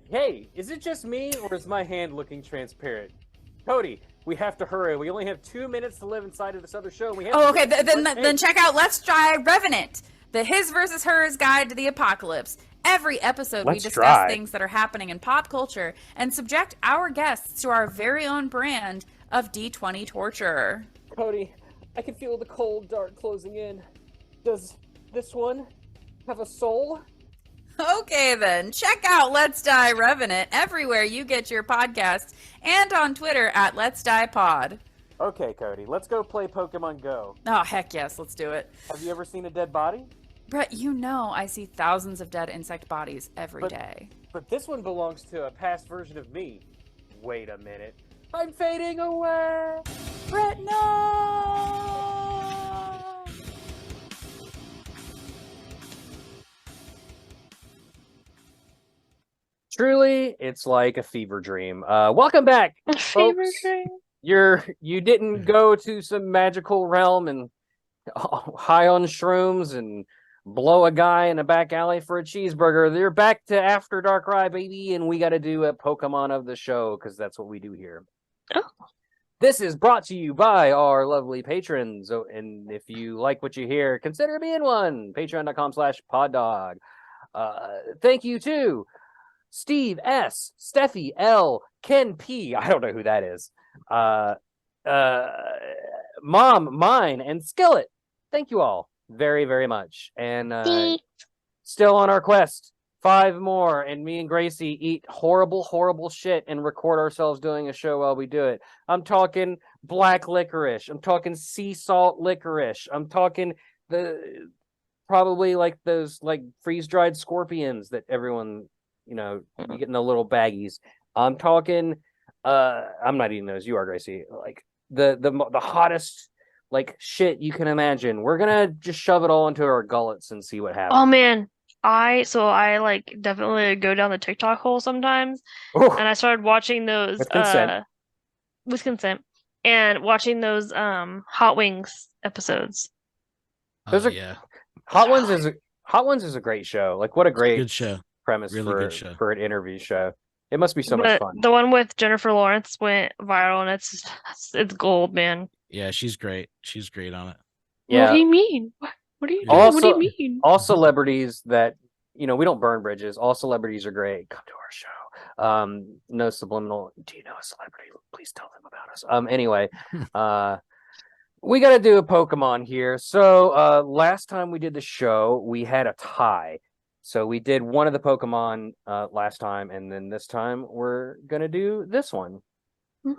Hey, is it just me, or is my hand looking transparent? Cody, we have to hurry. We only have 2 minutes to live inside of this other show. Okay. Then check out Let's Die Revenant, the his versus hers guide to the apocalypse. Every episode, we discuss things that are happening in pop culture and subject our guests to our very own brand of D20 torture. Cody, I can feel the cold dark closing in. Does this one have a soul? Okay, then. Check out Let's Die Revenant everywhere you get your podcasts and on Twitter at Let's Die Pod. Okay, Cody, let's go play Pokemon Go. Oh, heck yes, let's do it. Have you ever seen a dead body? Brett, you know I see thousands of dead insect bodies every day. But this one belongs to a past version of me. Wait a minute. I'm fading away! Brett, no! Truly, it's like a fever dream. Welcome back, Fever folks. dream. You didn't go to some magical realm and high on shrooms and blow a guy in a back alley for a cheeseburger. You're back to After DARKRAI, baby, and we got to do a Pokemon of the show because that's what we do here. Oh. This is brought to you by our lovely patrons. Oh, and if you like what you hear, consider being one. Patreon.com/poddog. Thank you to Steve S, Stephie L, Ken P. I don't know who that is. Mom, mine, and Skillet. Thank you all very, very much. And still on our quest, 5 more, and me and Gracie eat horrible, horrible shit and record ourselves doing a show while we do it. I'm talking black licorice. I'm talking sea salt licorice. I'm talking probably like those like freeze-dried scorpions that everyone, you get in the little baggies. I'm talking I'm not eating those. You are, Gracie. Like the hottest like shit you can imagine. We're gonna just shove it all into our gullets and see what happens. Oh man, I like definitely go down the TikTok hole sometimes, Ooh, and I started watching those with consent. With consent, and watching those Hot Wings episodes. Those are yeah. Hot Ones is a great show. Like what a great Good show. premise Really good show. for an interview show. It must be so much But fun. the one with Jennifer Lawrence went viral, and it's gold, man. Yeah, she's great. She's great on it. Yeah. What do you mean? What do you Yeah. what do you mean? All celebrities that we don't burn bridges. All celebrities are great. Come to our show. No subliminal. Do you know a celebrity? Please tell them about us. Anyway, we got to do a Pokemon here. So last time we did the show, we had a tie. So we did one of the Pokemon last time, and then this time we're gonna do this one. Mhm.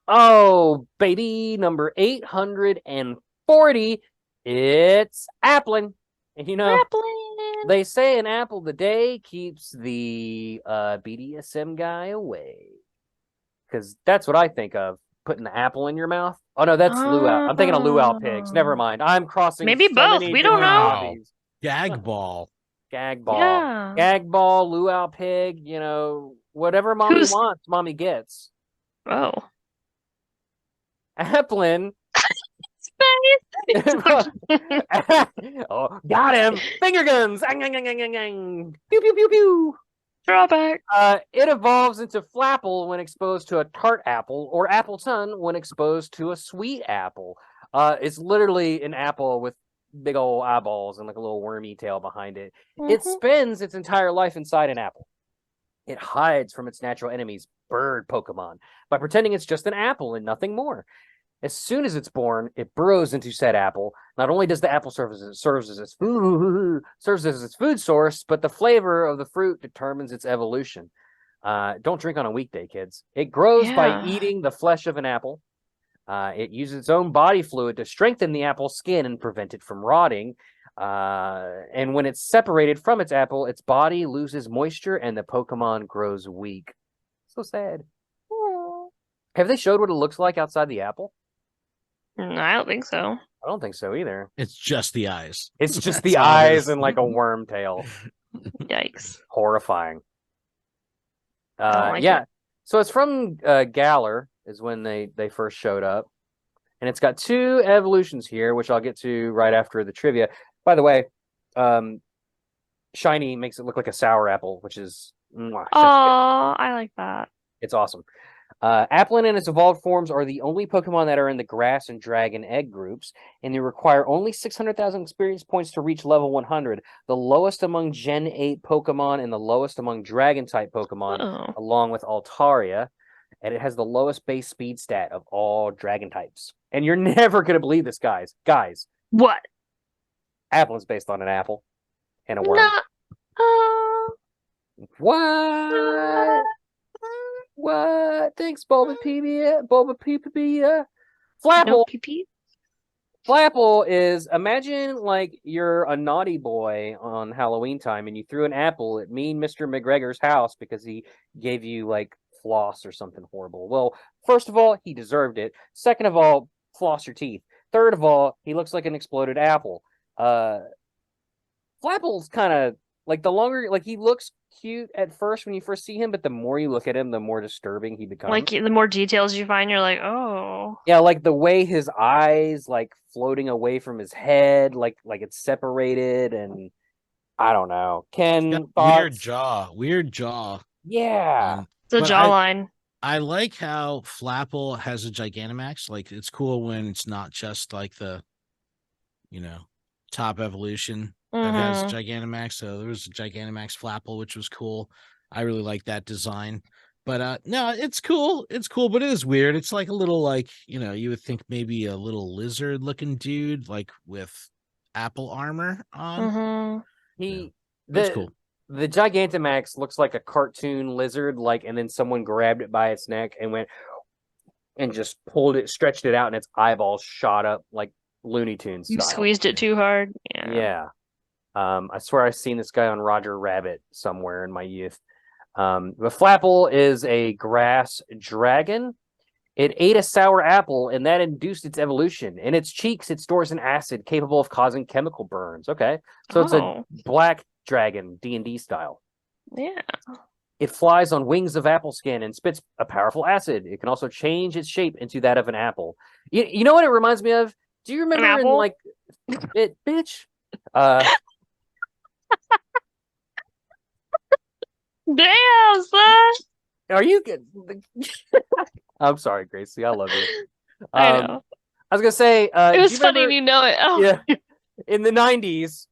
Oh, baby, number 840. It's Applin. And Applin. they say an apple a day keeps the BDSM guy away. Because that's what I think of, putting the apple in your mouth. Oh, no, that's luau. I'm thinking of luau pigs. Never mind. I'm crossing Maybe so both. many We don't different know. hobbies. Gag ball. Gag ball. Yeah. Gag ball, luau pig, whatever mommy Who's- wants, mommy gets. Oh. Applin. Space. Oh, got him! Finger guns! Ang, ang, ang, ang, ang, ang. Pew, pew, pew, pew. Drawback. It evolves into Flapple when exposed to a tart apple, or Appleton when exposed to a sweet apple. It's literally an apple with big old eyeballs and like a little wormy tail behind it. It Mhm. spends its entire life inside an apple. It hides from its natural enemies, bird Pokemon, by pretending it's just an apple and nothing more. As soon as it's born, it burrows into said apple. Not only does the apple serves as its food source, but the flavor of the fruit determines its evolution. Don't drink on a weekday, kids. It grows by Yeah. eating the flesh of an apple. It uses its own body fluid to strengthen the apple's skin and prevent it from rotting. And when it's separated from its apple, its body loses moisture and the Pokemon grows weak. So sad. Have they showed what it looks like outside the apple? I don't think so. I don't think so either. It's just the eyes. It's just That's the all it eyes is. and like a worm tail. Yikes. Horrifying. don't like Yeah. it. So it's from Galar is when they first showed up. And it's got 2 evolutions here, which I'll get to right after the trivia. By the way, shiny makes it look like a sour apple, which is chef's kiss. Oh, I like that. It's awesome. Applin and its evolved forms are the only Pokemon that are in the grass and dragon egg groups, and they require only 600,000 experience points to reach level 100, the lowest among Gen 8 Pokemon and the lowest among Dragon-type Pokemon, Oh. along with Altaria, and it has the lowest base speed stat of all Dragon types. And you're never going to believe this, guys. Guys, What? Applin's based on an apple and a worm. Not. What? What? Thanks, Bulbapedia. Flapple. No PP. Flapple is, imagine like you're a naughty boy on Halloween time and you threw an apple at mean Mr. McGregor's house because he gave you like floss or something horrible. Well, first of all, he deserved it. Second of all, floss your teeth. Third of all, he looks like an exploded apple. Flapple's kind of like the longer, like he looks cute at first when you first see him, but the more you look at him, the more disturbing he becomes. Like the more details you find, you're like, oh. Yeah, like the way his eyes like floating away from his head, like it's separated, and I don't know. Ken, thoughts? Weird jaw. Yeah. The But jawline. I like how Flapple has a Gigantamax. Like, it's cool when it's not just like the, top evolution that has Gigantamax. So there was a Gigantamax Flapple, which was cool. I really like that design. But no, it's cool. It's cool, but it is weird. It's like a little like, you would think maybe a little lizard looking dude, like with apple armor on. That's cool. The Gigantamax looks like a cartoon lizard, and then someone grabbed it by its neck and went and just stretched it out, and its eyeballs shot up like Looney Tunes You style. squeezed it too hard. Yeah. I swear I've seen this guy on Roger Rabbit somewhere in my youth. But Flapple is a grass dragon. It ate a sour apple, and that induced its evolution. In its cheeks, it stores an acid capable of causing chemical burns. Okay, so it's a black dragon, D&D style. Yeah. It flies on wings of apple skin and spits a powerful acid. It can also change its shape into that of an apple. You know what it reminds me of? Do you remember bitch? Damn, son. Are you good? I'm sorry, Gracie. I love you. I know. I was gonna say it was funny and you know it. Oh. Yeah. In the 90s,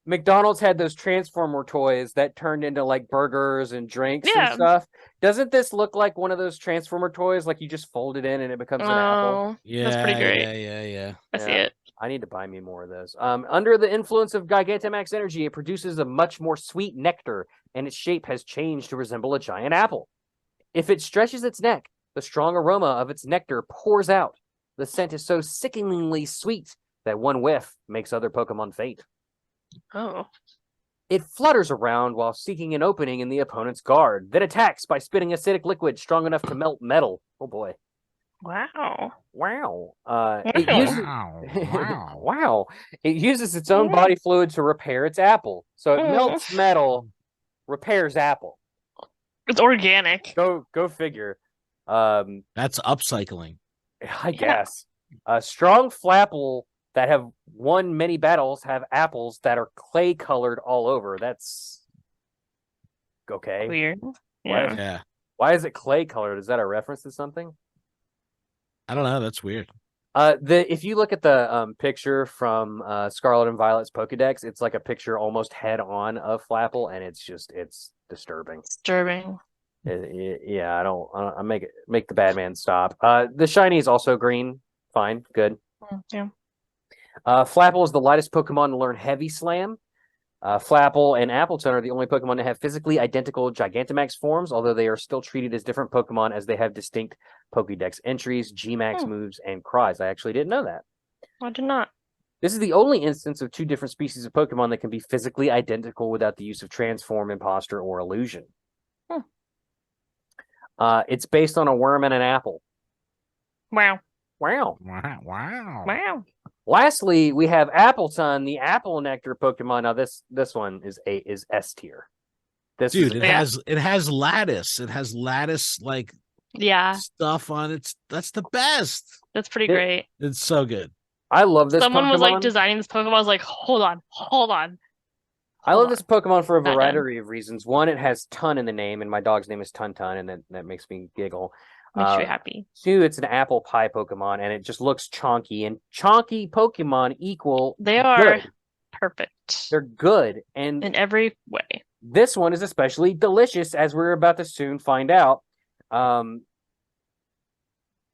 McDonald's had those Transformer toys that turned into like burgers and drinks and stuff. Doesn't this look like one of those Transformer toys? Like you just fold it in and it becomes an apple? Yeah, that's pretty great. Yeah. I see it. I need to buy me more of those. Under the influence of Gigantamax energy, it produces a much more sweet nectar, and its shape has changed to resemble a giant apple. If it stretches its neck, the strong aroma of its nectar pours out. The scent is so sickeningly sweet that one whiff makes other Pokemon faint. Oh. It flutters around while seeking an opening in the opponent's guard, then attacks by spitting acidic liquid strong enough to melt metal. Oh boy. Wow. It uses It uses its own body fluid to repair its apple. So it melts metal, repairs apple. It's organic. Go figure. That's upcycling. I guess. Strong Flapple that have won many battles have apples that are clay colored all over. That's okay. Weird. Yeah. Why is it clay colored? Is that a reference to something? I don't know. That's weird. If you look at the picture from Scarlet and Violet's Pokedex, it's like a picture almost head on of Flapple, and it's disturbing. Yeah, I make the bad man stop. The shiny is also green. Fine, good. Yeah. Flapple is the lightest Pokemon to learn Heavy Slam. Flapple and Appleton are the only Pokemon to have physically identical Gigantamax forms, although they are still treated as different Pokemon as they have distinct Pokédex entries, Gmax moves, and cries. I actually didn't know that. I did not. This is the only instance of two different species of Pokemon that can be physically identical without the use of Transform, Imposter, or Illusion. It's based on a worm and an apple. Wow. Lastly, we have Appleton, the apple nectar Pokemon. Now this one is S tier. It has lattice. It has lattice stuff on it. That's the best. That's pretty great. It's so good. I love this. Someone Pokemon. was like designing this Pokemon. I was like, hold on. I love this Pokemon for a variety of reasons. One, it has Ton in the name, and my dog's name is Tun, and that makes me giggle. Makes you happy. Two, it's an apple pie Pokemon, and it just looks chonky. And chonky Pokemon equal they are good. Perfect. They're good, and in every way. This one is especially delicious, as we're about to soon find out.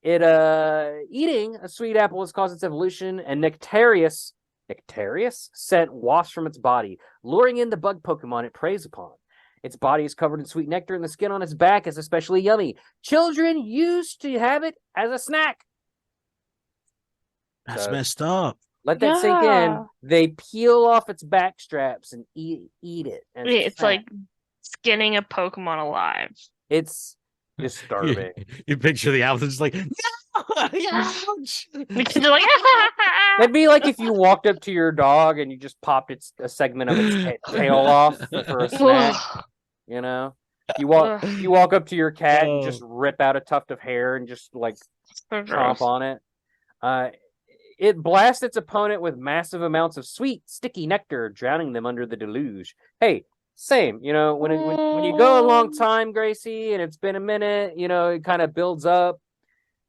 Eating a sweet apple has caused its evolution, and Nectarius nectarious scent wafts from its body, luring in the bug Pokemon it preys upon. Its body is covered in sweet nectar, and the skin on its back is especially yummy. Children used to have it as a snack. That's So, messed up. let that sink in. Yeah. They peel off its back straps and eat it. as It's fat. like skinning a Pokemon alive. It's disturbing. You picture the Applin just like, no! Ouch! The kids are like, That'd be like if you walked up to your dog and you just popped a segment of its tail off for a snack. You know, you walk up to your cat and just rip out a tuft of hair and just like So chomp gross. on it. It blasts its opponent with massive amounts of sweet, sticky nectar, drowning them under the deluge. Hey, same. You know, when you go a long time, Gracie, and it's been a minute, you know, it kind of builds up,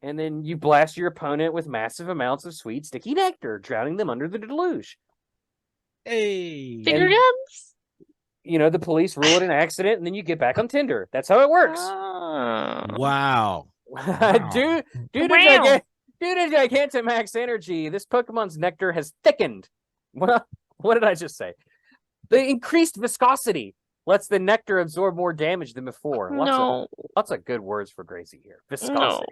and then you blast your opponent with massive amounts of sweet, sticky nectar, drowning them under the deluge. Hey. Finger And- guns? You know, the police rule it an accident, and then you get back on Tinder. That's how it works. Oh. Wow. Due to Wow. Gigantamax energy, this Pokemon's nectar has thickened. Well, what did I just say? The increased viscosity lets the nectar absorb more damage than before. Lots of good words for Gracie here. No. Viscosity.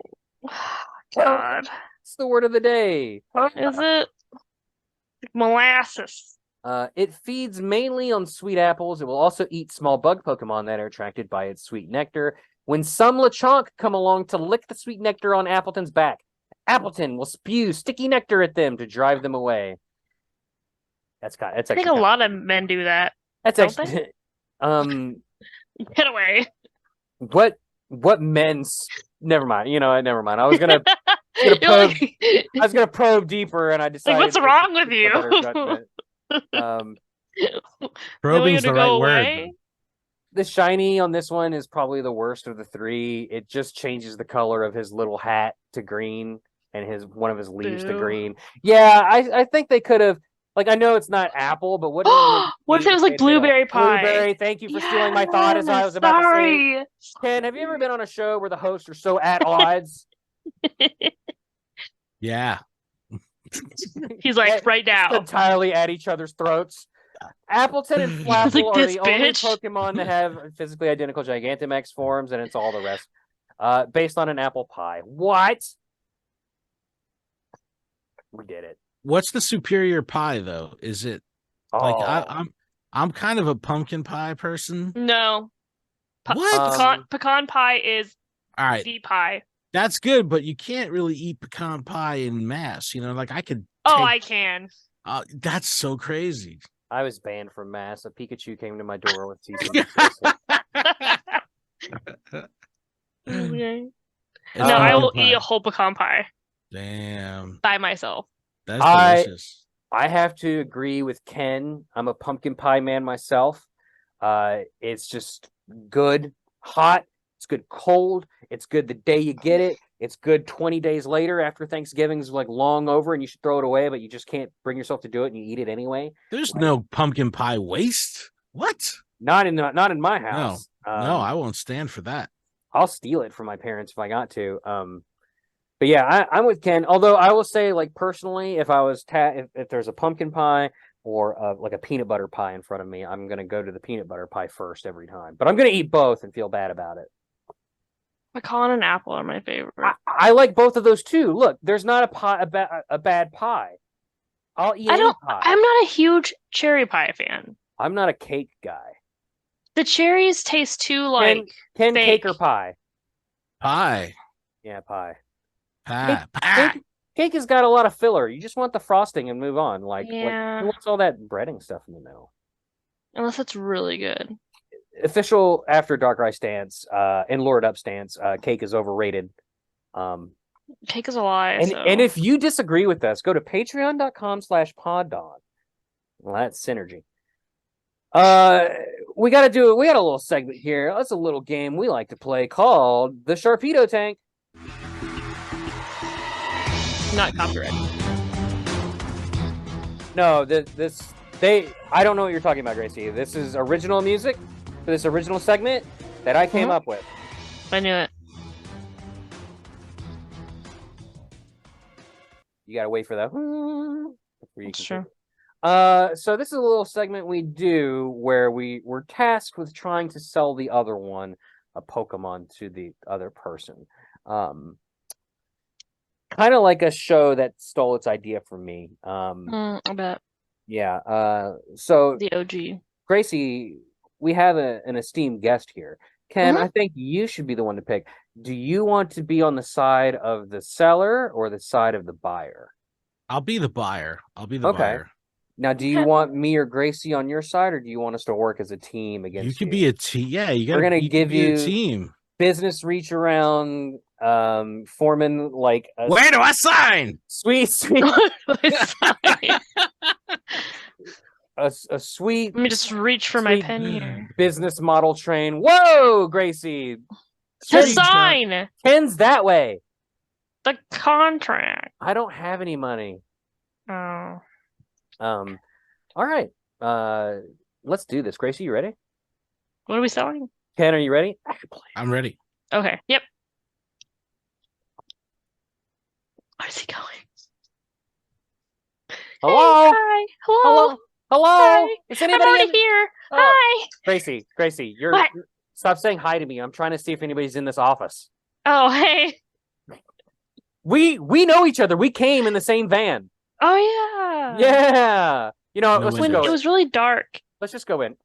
God. It's the word of the day. Is it? Molasses. It feeds mainly on sweet apples. It will also eat small bug Pokemon that are attracted by its sweet nectar. When some Lechonk come along to lick the sweet nectar on Appleton's back, Appleton will spew sticky nectar at them to drive them away. That's I think a lot of men do that. That's don't actually Get away. what men's never mind. You know, never mind. I was gonna You're probe like, I was gonna probe deeper and I decided what's wrong with you? Probing is to the go right word. away? The shiny on this one is probably the worst of the three. It just changes the color of his little hat to green and one of his leaves to Boo. green. Yeah, I think they could have. Like, I know it's not apple, but what What if it was like blueberry pie? Blueberry. Thank you for stealing my thought as I was about to say. Sorry. Ken, have you ever been on a show where the hosts are so at odds? Yeah. He's like, right now. Entirely at each other's throats. Appleton and He's Flapple like, are "This the only bitch." Pokemon to have physically identical Gigantamax forms, and it's all the rest. Based on an apple pie. What? We did it. What's the superior pie though? Is it like Oh. I'm kind of a pumpkin pie person. No. What? Pecan pie is All right, the pie. that's good, but you can't really eat pecan pie in mass. You know, like I could. Oh, take- I can. That's so crazy. I was banned from Mass. A Pikachu came to my door with season. Okay. It's No, I will pumpkin eat a pie. whole pecan pie Damn, by myself. that's delicious. I have to agree with Ken. I'm a pumpkin pie man myself. It's just good hot. It's good cold. It's good the day you get it. It's good 20 days later after Thanksgiving's like long over and you should throw it away, but you just can't bring yourself to do it and you eat it anyway. There's no pumpkin pie waste. What? Not in my house. No, I won't stand for that. I'll steal it from my parents if I got to. But yeah, I'm with Ken. Although I will say, like personally, if I was if there's a pumpkin pie or like a peanut butter pie in front of me, I'm gonna go to the peanut butter pie first every time. But I'm gonna eat both and feel bad about it. Pecan and apple are my favorite. I like both of those too. Look, there's not a bad pie. I'll eat any pie. I'm not a huge cherry pie fan. I'm not a cake guy. The cherries taste too like Ken fake. cake or pie? Pie. Yeah, pie. Pie. Pie. Cake has got a lot of filler. You just want the frosting and move on. Like Yeah. who wants all that breading stuff in the middle? Unless it's really good. Official after Darkrai stance, and Lord Up stance, cake is overrated. Cake is a lie. And if you disagree with us, go to patreon.com/poddon. Well, that's synergy. We got a little segment here. That's a little game we like to play called the Sharpedo Tank. Not copyrighted. No, I don't know what you're talking about, Gracie. This is original music for this original segment that I came up with. I knew it. You gotta wait for that. Before you That's can true. So this is a little segment we do where we're tasked with trying to sell the other one a Pokemon to the other person. Kind of like a show that stole its idea from me. I bet. Yeah. So The OG. Gracie, we have an esteemed guest here. Ken, I think you should be the one to pick. Do you want to be on the side of the seller or the side of the buyer? I'll be the buyer. Buyer. Now, do you want me or Gracie on your side, or do you want us to work as a team against you? You could be a team. Yeah, We're gonna give you a team. Business reach around, forming like a where do I sign? Sweet. A sweet. Let me just reach for my pen here. Business model train. Whoa, Gracie. To sign. Ken's that way. The contract. I don't have any money. Oh. All right. Let's do this. Gracie, you ready? What are we selling? Ken, are you ready? I'm ready. Okay. Yep. Where's he going? Hello? Hey, hi. Hello. Hello? Hi. Is anybody I'm already in? here. Oh. Hi. Gracie, you're What? stop saying hi to me. I'm trying to see if anybody's in this office. Oh, hey. We know each other. We came in the same van. Oh, yeah. Yeah. You know, No let's just windows. go. It was really dark. Let's just go in.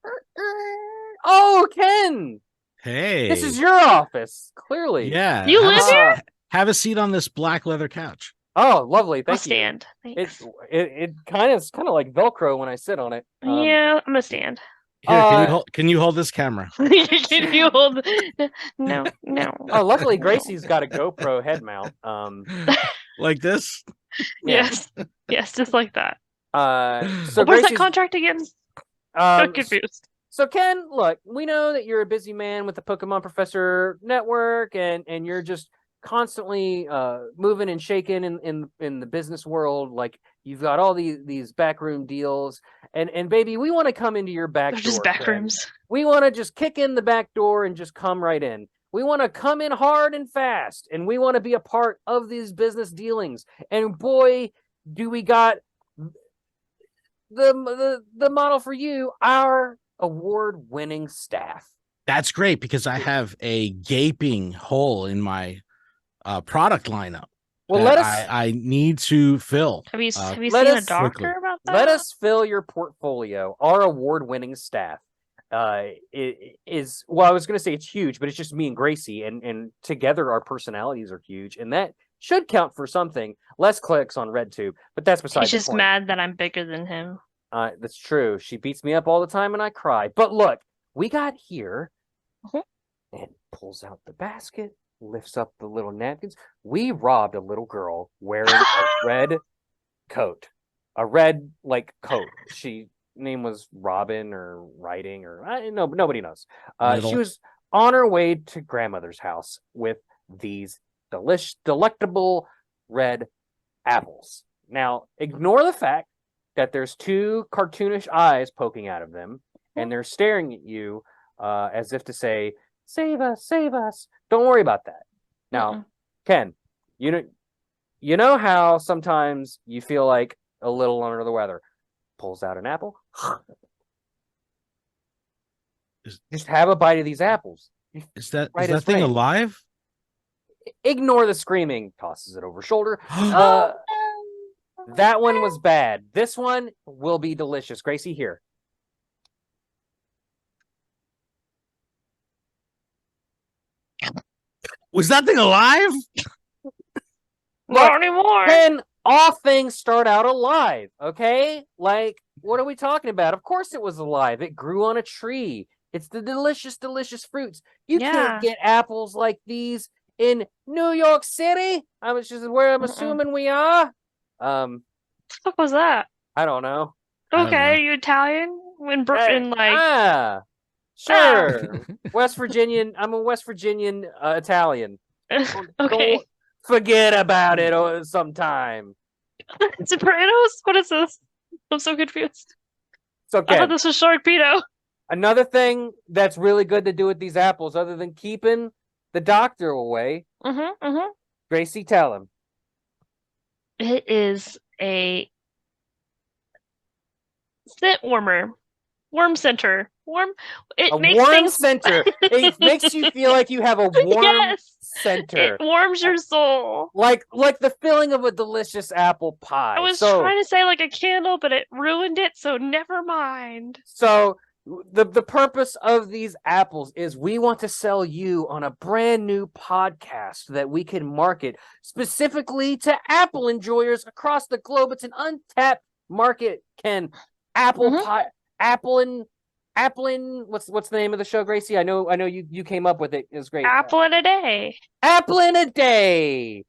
Oh, Ken. Hey. This is your office, clearly. Yeah. You have live a seat- here? Have a seat on this black leather couch. Oh, lovely. I'll Thank you. stand. Thanks. It kind of like Velcro when I sit on it. Yeah, I'm gonna stand. Here, can you hold this camera? Can you hold? No. Oh, luckily Gracie's got a GoPro head mount. Like this? Yeah. Yes, just like that. So Where's that Gracie's, contract again? I'm confused. So Ken, look, we know that you're a busy man with the Pokemon Professor Network, and you're just constantly moving and shaking in the business world. Like you've got all these backroom deals, and baby, we want to come into your back They're door. just back Ken. rooms. We want to just kick in the back door and just come right in. We want to come in hard and fast, and we want to be a part of these business dealings. And boy, do we got the model for you, our award-winning staff. That's great because I have a gaping hole in my product lineup. Well, that I need to fill. Have you seen let a us- doctor quickly. about that? Let us fill your portfolio. Our award-winning staff. It is, well, I was going to say it's huge, but it's just me and Gracie, and together our personalities are huge, and that should count for something. Less clicks on RedTube, but that's beside He's the just point. mad that I'm bigger than him. That's true. She beats me up all the time, and I cry. But look, we got here, and pulls out the basket, lifts up the little napkins. We robbed a little girl wearing a red coat, a red coat. She name was Robin or Writing or I don't know, but nobody knows. She was on her way to grandmother's house with these delectable red apples. Now, ignore the fact that there's two cartoonish eyes poking out of them, and they're staring at you as if to say, "Save us, save us." Don't worry about that. Now, Ken, you know how sometimes you feel like a little under the weather. Pulls out an apple. Just have a bite of these apples. Is that Right is as that thing rain. alive? Ignore the screaming. Tosses it over shoulder. Oh, That one was bad. This one will be delicious. Gracie, here. Was that thing alive? not anymore. Ken, all things start out alive, okay? Like, what are we talking about? Of course it was alive. It grew on a tree. It's the delicious, delicious fruits. You Yeah. can't get apples like these in New York City. Which is where I'm assuming we are. What the fuck was that? I don't know. I don't Okay, know. you Italian? In Sure. West Virginian. I'm a West Virginian Italian. okay. Don't forget about it sometime. Sopranos? What is this? I'm so confused. It's I okay. thought this was Sharpedo. Another thing that's really good to do with these apples, other than keeping the doctor away, Gracie, tell him. It is a scent warmer, worm center, warm. It A makes warm things center. It makes you feel like you have a warm Yes! center. It warms your soul. Like the feeling of a delicious apple pie. I was trying to say like a candle, but it ruined it, so never mind. So the purpose of these apples is we want to sell you on a brand new podcast that we can market specifically to apple enjoyers across the globe. It's an untapped market, Ken. Apple pie, Applin. What's the name of the show, Gracie? I know you came up with it. It was great. Applin a day. Applin a day.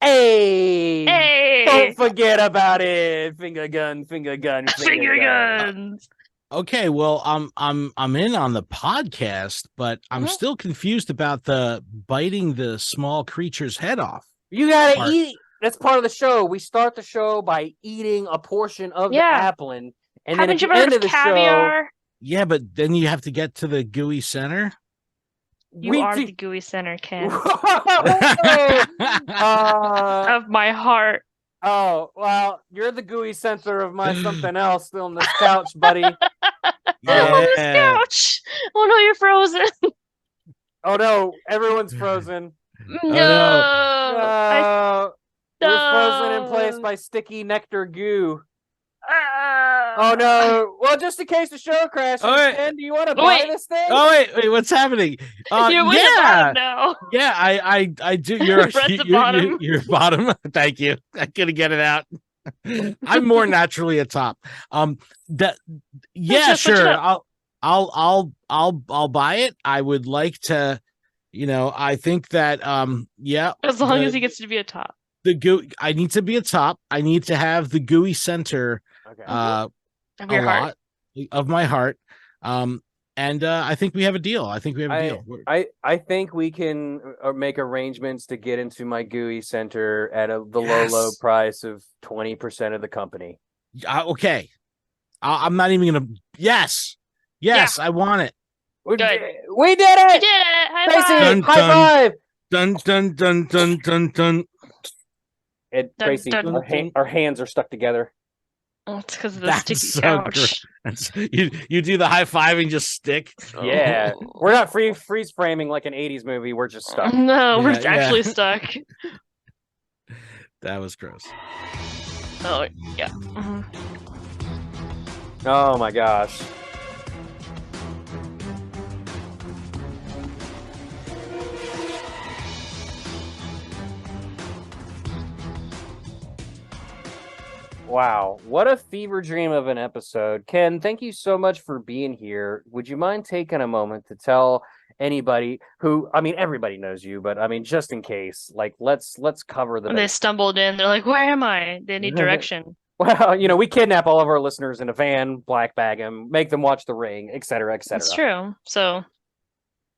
Hey, Hey! don't forget about it. Finger gun, finger gun, Finger guns. Okay, well, I'm in on the podcast, but I'm still confused about the biting the small creature's head off. You gotta eat. That's part of the show. We start the show by eating a portion of the applin, and then at the end of the caviar? show, yeah, but then you have to get to the gooey center. You are the gooey center, Ken. of my heart. Oh, well, you're the gooey center of my something else still on this couch, buddy. On this couch. Oh no, you're frozen. Oh no, everyone's frozen. No. We're frozen in place by sticky nectar goo. Oh no! Well, just in case the show crashes, Ken, do you want to buy this thing? Oh wait, what's happening? You're way bottom now. Yeah, I do. You're bottom. You're bottom. Thank you. I couldn't get it out. I'm more naturally a top. Sure. I'll buy it. I would like to. I think that as long as he gets to be a top. I need to be a top. I need to have the gooey center. Okay. Of your heart. Of my heart. And I think we have a deal. I think I think we can make arrangements to get into my gooey center at the low price of 20% of the company. Okay. I'm not even gonna. Yes, I want it. We did it. We did it. High five! High five! Dun dun dun dun dun dun. And Gracie, our hands are stuck together. Oh, it's because of the sticky couch. You do the high five and just stick. Yeah, we're not freeze framing like an '80s movie. We're just stuck. No, we're actually stuck. That was gross. Oh yeah. Oh my gosh. Wow, what a fever dream of an episode. Ken, thank you so much for being here. Would you mind taking a moment to tell anybody who, everybody knows you, but just in case, like let's cover the When they stumbled in, they're like, where am I? They need direction. Well, we kidnap all of our listeners in a van, black bag them, make them watch The Ring, etc., etc. That's true. So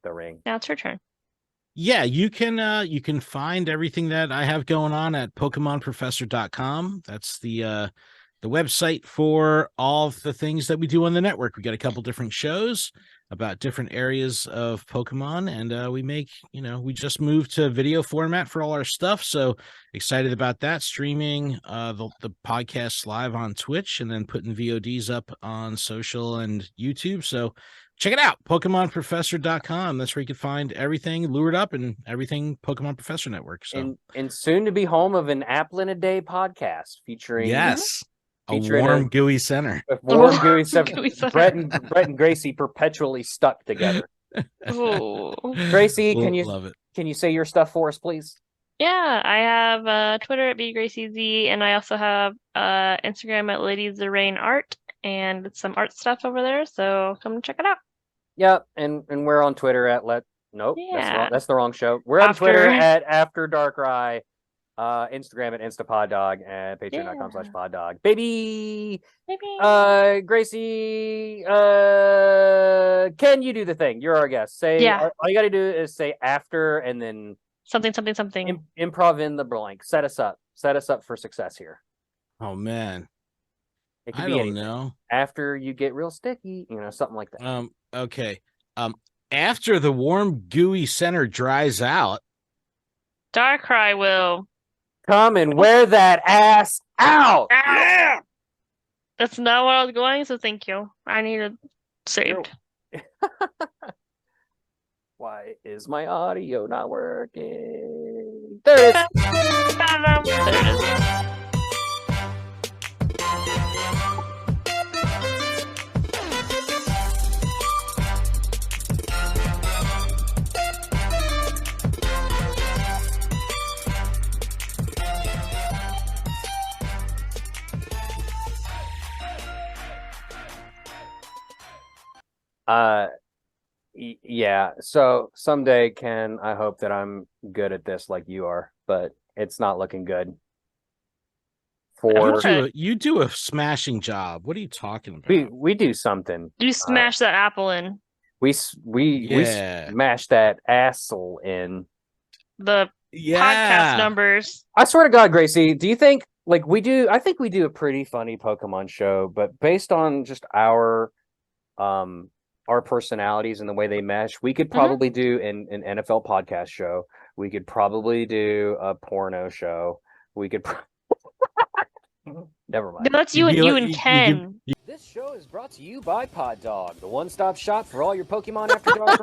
The Ring. Now it's your turn. Yeah, you can find everything that I have going on at PokemonProfessor.com. That's the website for all of the things that we do on the network. We got a couple different shows about different areas of Pokemon, and we just moved to video format for all our stuff. So excited about that, streaming the podcasts live on Twitch and then putting VODs up on social and YouTube. So check it out, PokemonProfessor.com. That's where you can find everything Lured Up and everything Pokemon Professor Network. So and soon to be home of an Applin a Day podcast featuring a warm gooey center. A warm gooey center. Brett and Gracie perpetually stuck together. Gracie, can you say your stuff for us, please? Yeah, I have Twitter at BGracieZ, and I also have Instagram at LadiesTheRainArt, and some art stuff over there. So come check it out. Yep, and we're on Twitter at that's the wrong show. We're on Twitter at After DARKRAI, Instagram at InstaPodDog, and Patreon.com/PodDog. Baby. Gracie, can you do the thing? You're our guest. Say all you got to do is say after and then something. Improv in the blank. Set us up for success here. Oh man. It could I be don't anything. know. After you get real sticky, something like that. Okay. After the warm, gooey center dries out, DARKRAI will come and wear that ass out. Yeah. That's not where I was going, so thank you. I needed saved. Why is my audio not working? There it is. There it is. Yeah. So someday, Ken, I hope that I'm good at this like you are, but it's not looking good. You do a smashing job. What are you talking about? We do something. You smash that Applin. We smash that asshole in The podcast numbers. I swear to God, Gracie, do you think like we do? I think we do a pretty funny Pokemon show, but based on just our personalities and the way they mesh, we could probably do an NFL podcast show. We could probably do a porno show. We could. Never mind. No, that's you and Ken. This show is brought to you by Pod Dog, the one-stop shop for all your Pokemon After Dark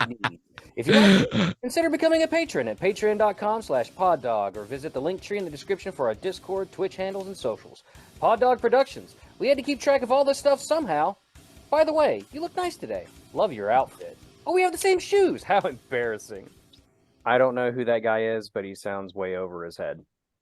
needs. If you like, consider becoming a patron at patreon.com/poddog or visit the link tree in the description for our Discord, Twitch handles, and socials. Pod Dog Productions. We had to keep track of all this stuff somehow. By the way, you look nice today. Love your outfit. Oh, we have the same shoes. How embarrassing. I don't know who that guy is, but he sounds way over his head.